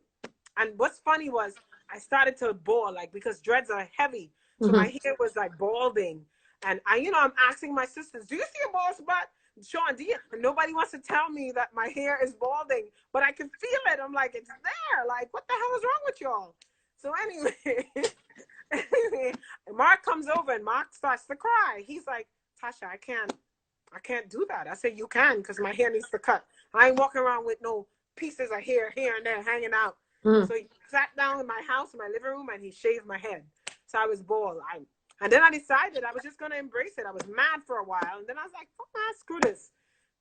And what's funny was I started to ball, like, because dreads are heavy. So my hair was like balding. And I'm asking my sisters, do you see a bald spot? Sean, and nobody wants to tell me that my hair is balding, but I can feel it. I'm like, it's there. Like, what the hell is wrong with y'all? So anyway, Mark comes over and Mark starts to cry. He's like, Tasha, I can't do that. I said, you can, because my hair needs to cut. I ain't walking around with no pieces of hair here and there hanging out. So he sat down in my house, in my living room, and he shaved my head. So I was bald. And then I decided I was just going to embrace it. I was mad for a while. And then I was like, fuck, screw this.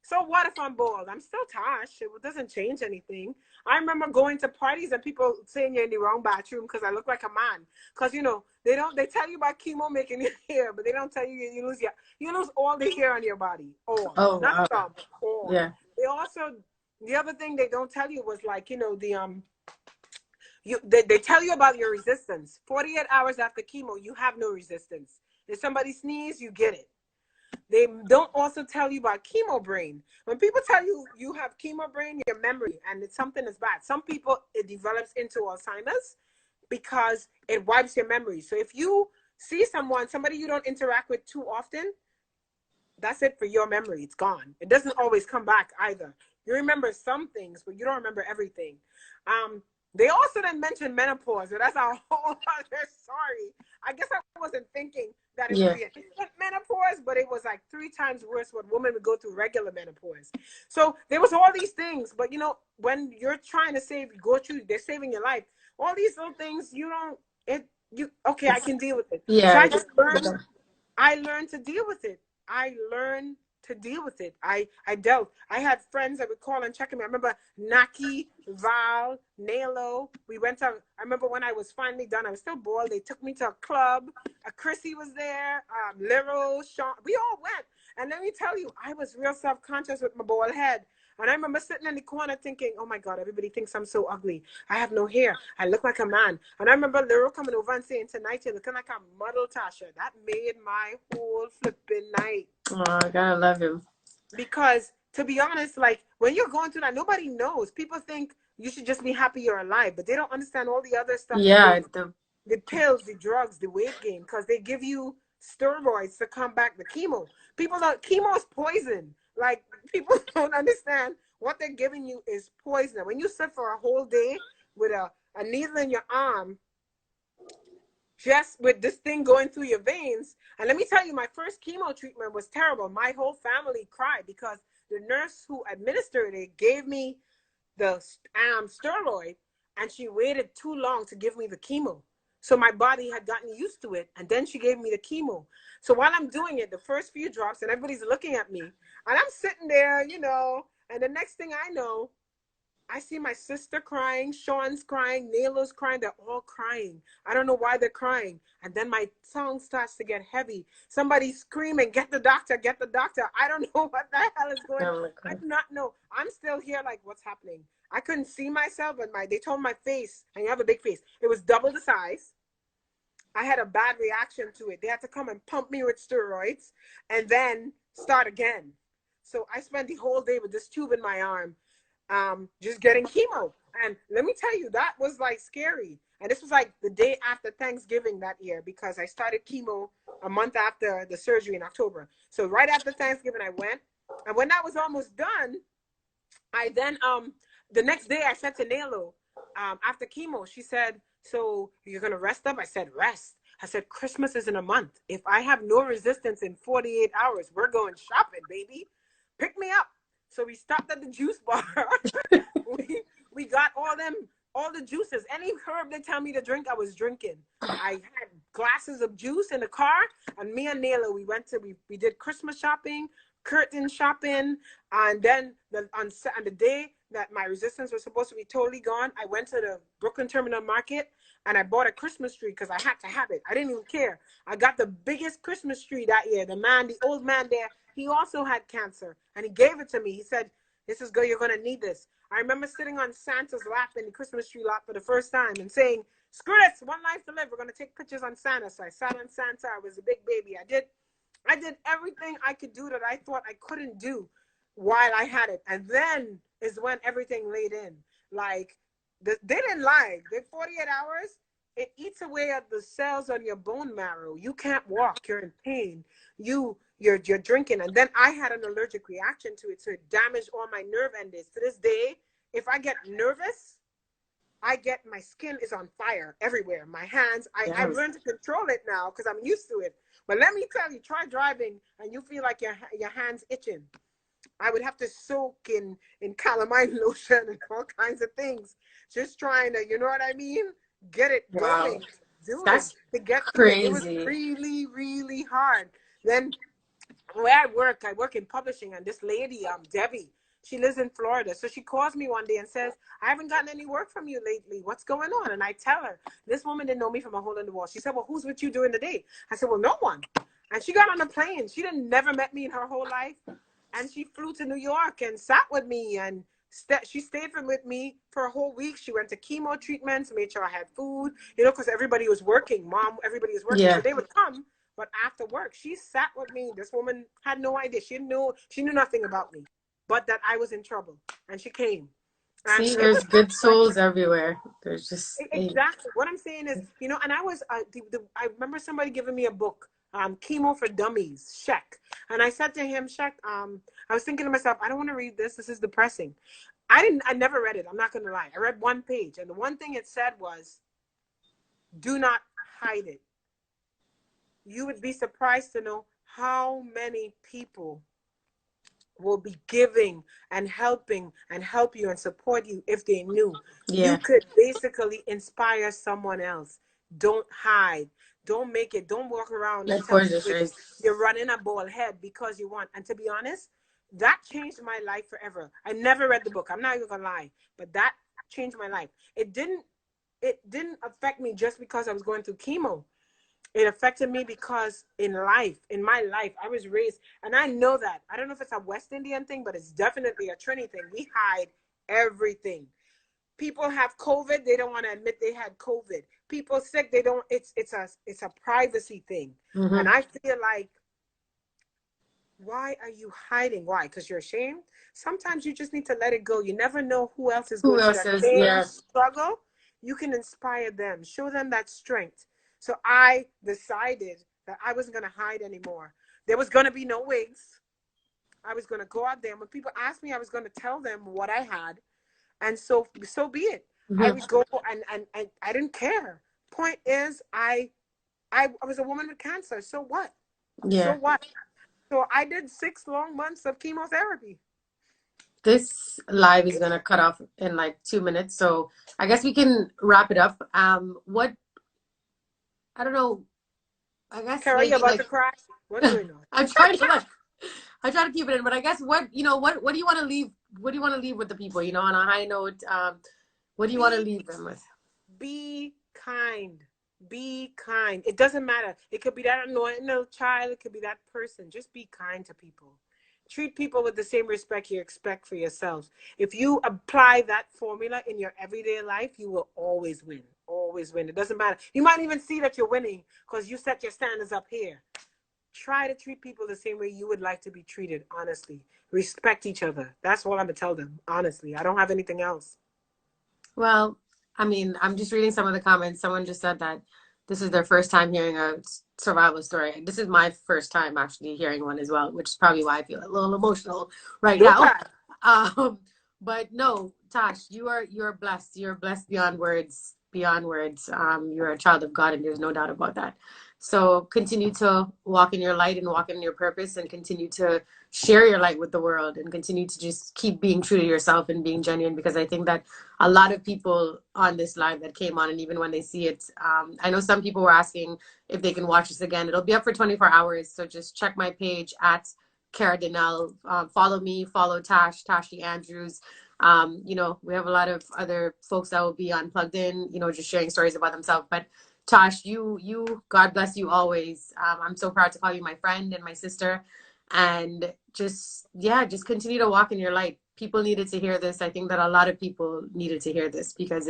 So what if I'm bald? I'm still Tosh. It doesn't change anything. I remember going to parties and people saying you're in the wrong bathroom because I look like a man. Because they tell you about chemo making your hair, but they don't tell you you lose all the hair on your body. All. Oh, Not wow. some, all. Yeah. They also, the other thing they don't tell you was like, they tell you about your resistance. 48 hours after chemo, you have no resistance. If somebody sneezes, you get it. They don't also tell you about chemo brain. When people tell you you have chemo brain, your memory, and it's something that's bad. Some people, it develops into Alzheimer's because it wipes your memory. So if you see somebody you don't interact with too often, that's it for your memory. It's gone. It doesn't always come back either. You remember some things, but you don't remember everything. They also didn't mention menopause, so that's a whole other story. I guess I wasn't thinking that it would Yeah. be an instant menopause, but it was like 3 times worse what women would go through regular menopause. So there was all these things, but when you're trying to they're saving your life. All these little things, okay, I can deal with it. So Yeah. I learned to deal with it. I learned to deal with it. I dealt. I had friends that would call and check on me. I remember Naki, Val, Nalo. I remember when I was finally done, I was still bored. They took me to a club. Chrissy was there. Lero, Sean. We all went. And let me tell you, I was real self-conscious with my bald head. And I remember sitting in the corner thinking, oh my God, everybody thinks I'm so ugly. I have no hair. I look like a man. And I remember Lero coming over and saying, tonight you're looking like a model, Tasha. That made my whole flipping night. Oh, I gotta love him. Because to be honest, like when you're going through that, nobody knows. People think you should just be happy you're alive, but they don't understand all the other stuff that Yeah. goes, the pills, the drugs, the weight gain, because they give you steroids to combat the chemo. Chemo is poison. Like people don't understand what they're giving you is poison. When you sit for a whole day with a needle in your arm, just with this thing going through your veins. And let me tell you, my first chemo treatment was terrible. My whole family cried because the nurse who administered it gave me the steroid, and she waited too long to give me the chemo. So my body had gotten used to it, and then she gave me the chemo. So while I'm doing it, the first few drops, and everybody's looking at me, and I'm sitting there, and the next thing I know, I see my sister crying, Sean's crying, Naila's crying. They're all crying. I don't know why they're crying. And then my tongue starts to get heavy. Somebody's screaming, get the doctor, get the doctor. I don't know what the hell is going on. I do not know. I'm still here like, what's happening? I couldn't see myself, but they told my face, and you have a big face. It was double the size. I had a bad reaction to it. They had to come and pump me with steroids and then start again. So I spent the whole day with this tube in my arm. Just getting chemo. And let me tell you, that was like scary. And this was like the day after Thanksgiving that year, because I started chemo a month after the surgery in October. So right after Thanksgiving, I went. And when that was almost done, I then, the next day I said to Nalo, after chemo, she said, so you're going to rest up? I said, rest. I said, Christmas is in a month. If I have no resistance in 48 hours, we're going shopping, baby. Pick me up. So we stopped at the juice bar. we got all the juices. Any herb they tell me to drink, I was drinking. I had glasses of juice in the car, and me and Nayla, we did Christmas shopping, curtain shopping, and then on the day that my resistance was supposed to be totally gone, I went to the Brooklyn Terminal Market and I bought a Christmas tree because I had to have it. I didn't even care. I got the biggest Christmas tree that year. The old man there, he also had cancer, and he gave it to me. He said, this is good. You're going to need this. I remember sitting on Santa's lap in the Christmas tree lap for the first time and saying, screw this, one life to live. We're going to take pictures on Santa. So I sat on Santa. I was a big baby. I did everything I could do that I thought I couldn't do while I had it. And then is when everything laid in. Like, they didn't lie. The 48 hours, it eats away at the cells on your bone marrow. You can't walk. You're in pain. You're drinking. And then I had an allergic reaction to it, so it damaged all my nerve endings. To this day, if I get nervous, my skin is on fire everywhere. My hands, I've learned to control it now because I'm used to it. But let me tell you, try driving and you feel like your hands itching. I would have to soak in calamine lotion and all kinds of things, just trying to, you know what I mean? Get it going. That's To get through it. It was crazy. really, really hard. Then where I work in publishing, and this lady, Debbie, she lives in Florida. So she calls me one day and says, I haven't gotten any work from you lately. What's going on? And I tell her, this woman didn't know me from a hole in the wall. She said, well, who's with you during the day? I said, well, no one. And she got on a plane. She didn't never met me in her whole life. And she flew to New York and sat with me, and she stayed with me for a whole week. She went to chemo treatments, made sure I had food, because everybody was working. Everybody was working. So Yeah. they would come. But after work, she sat with me. This woman had no idea. She knew nothing about me, but that I was in trouble. And she came. And See, it there's was good like, souls everywhere. There's just exactly what I'm saying is, and I was, I remember somebody giving me a book, Chemo for Dummies, Sheck. And I said to him, Sheck, I was thinking to myself, I don't want to read this. This is depressing. I never read it. I'm not going to lie. I read one page. And the one thing it said was, do not hide it. You would be surprised to know how many people will be giving and helping and help you and support you if they knew. yeah. You could basically inspire someone else. Don't hide. Don't make it. Don't walk around and Like tell for the people straight. you're running a bald head because you want. And to be honest, that changed my life forever. I never read the book. I'm not even gonna lie, but that changed my life. It didn't affect me just because I was going through chemo. It affected me because in my life, I was raised, and I know that. I don't know if it's a West Indian thing, but it's definitely a Trini thing. We hide everything. People have COVID, they don't want to admit they had COVID. People sick, they don't. It's a privacy thing, Mm-hmm. and I feel like, why are you hiding? Why? Because you're ashamed. Sometimes you just need to let it go. You never know who else is Who going through else that is? same Yeah. struggle. You can inspire them, show them that strength. So I decided that I wasn't going to hide anymore. There was going to be no wigs. I was going to go out there. When people asked me, I was going to tell them what I had. And so be it. I Mm-hmm. would go, and I didn't care. Point is, I was a woman with cancer. So what? So Yeah. what? So I did 6 long months of chemotherapy. This live is gonna cut off in like 2 minutes, so I guess we can wrap it up. What I don't know. I guess Kerra, you maybe about to like cry? What's going on? I'm trying to like I try to keep it in, but I guess what do you want to leave? What do you want to leave with the people? On a high note, what do you want to Be leave them with? be kind. Be kind. It doesn't matter. It could be that annoying little child. It could be that person. Just be kind to people. Treat people with the same respect you expect for yourselves. If you apply that formula in your everyday life, you will always win. Always win. It doesn't matter. You might even see that you're winning because you set your standards up here. Try to treat people the same way you would like to be treated, honestly. Respect each other. That's all I'm going to tell them, honestly. I don't have anything else. Well, I mean, I'm just reading some of the comments. Someone just said that this is their first time hearing a survival story. This is my first time actually hearing one as well, which is probably why I feel a little emotional right Don't now. cry. But no, Tosh, you're blessed. You're blessed beyond words, beyond words. You're a child of God, and there's no doubt about that. So continue to walk in your light and walk in your purpose, and continue to share your light with the world, and continue to just keep being true to yourself and being genuine, because I think that a lot of people on this live that came on, and even when they see it, I know some people were asking if they can watch this again. It'll be up for 24 hours, so just check my page at Kerra Denel. Follow me, follow Tashi Andrews. We have a lot of other folks that will be on Plugged In, just sharing stories about themselves. But Tosh, God bless you always. I'm so proud to call you my friend and my sister. And just continue to walk in your light. People needed to hear this. I think that a lot of people needed to hear this, because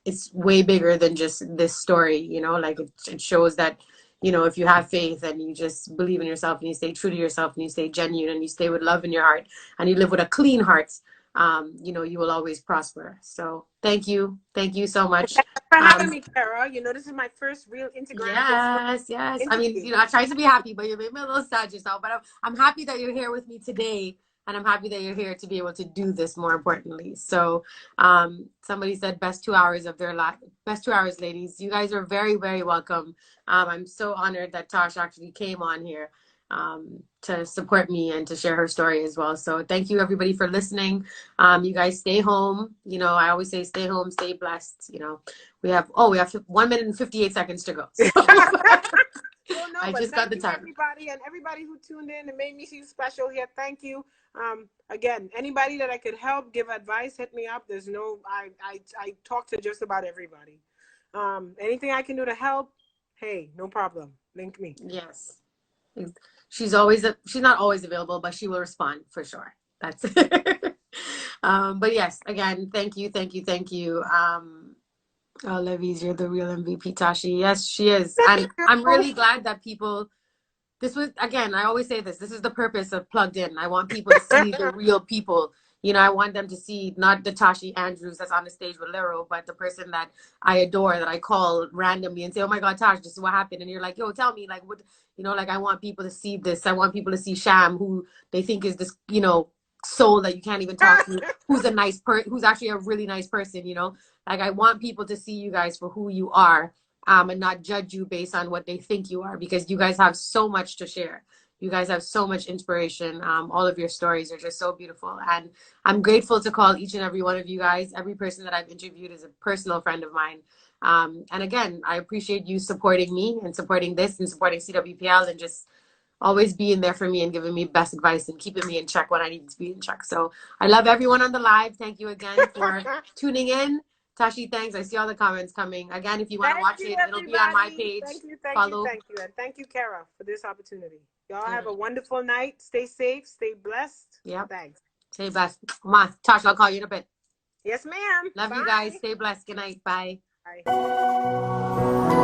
it's way bigger than just this story. Like it shows that, if you have faith and you just believe in yourself and you stay true to yourself and you stay genuine and you stay with love in your heart and you live with a clean heart, you will always prosper. So thank you so much. Thanks for having me, Kerra. This is my first real Instagram Yes. I mean, interview. I tried to be happy, but you made me a little sad yourself. But I'm happy that you're here with me today, and I'm happy that you're here to be able to do this. More importantly, so somebody said best 2 hours of their life. Best 2 hours, ladies. You guys are very, very welcome. I'm so honored that Tosh actually came on here to support me and to share her story as well. So thank you everybody for listening. You guys stay home. I always say stay home, stay blessed. We have 1 minute and 58 seconds to go. So Well, no, I but just got thank the you, time. everybody, and everybody who tuned in and made me feel special here. Thank you. Again, anybody that I could help, give advice, hit me up. There's no, I talk to just about everybody. Anything I can do to help, hey, no problem. Link me. Yes. She's not always available, but she will respond for sure. That's but yes, again, thank you, thank you, thank you. Oh, Levies, you're the real MVP, Tashi. Yes, she is. And I'm really glad that people, this was, again, I always say this, this is the purpose of Plugged In. I want people to see the real people. You know, I want them to see not the Natasha Andrews that's on the stage with Lero, but the person that I adore, that I call randomly and say, oh my God, Tash, this is what happened. And you're like, yo, tell me, like, what, you know, like, I want people to see this. I want people to see Sham, who they think is this, you know, soul that you can't even talk to, who's a nice who's actually a really nice person, you know? Like, I want people to see you guys for who you are, and not judge you based on what they think you are, because you guys have so much to share. You guys have so much inspiration. All of your stories are just so beautiful. And I'm grateful to call each and every one of you guys. Every person that I've interviewed is a personal friend of mine. And again, I appreciate you supporting me and supporting this and supporting CWPL and just always being there for me and giving me best advice and keeping me in check when I need to be in check. So I love everyone on the live. Thank you again for tuning in. Tashi, thanks. I see all the comments coming. Again, if you want to Thank watch you, it, it'll be on my everybody. page. Thank you, thank you, Follow. thank you. And thank you, Kerra, for this opportunity. Y'all Yeah. have a wonderful night. Stay safe, stay blessed. Yep. Thanks. Stay blessed. Ma, Tash, I'll call you in a bit. Yes, ma'am. Love Bye. you guys. Stay blessed. Good night. Bye. Bye.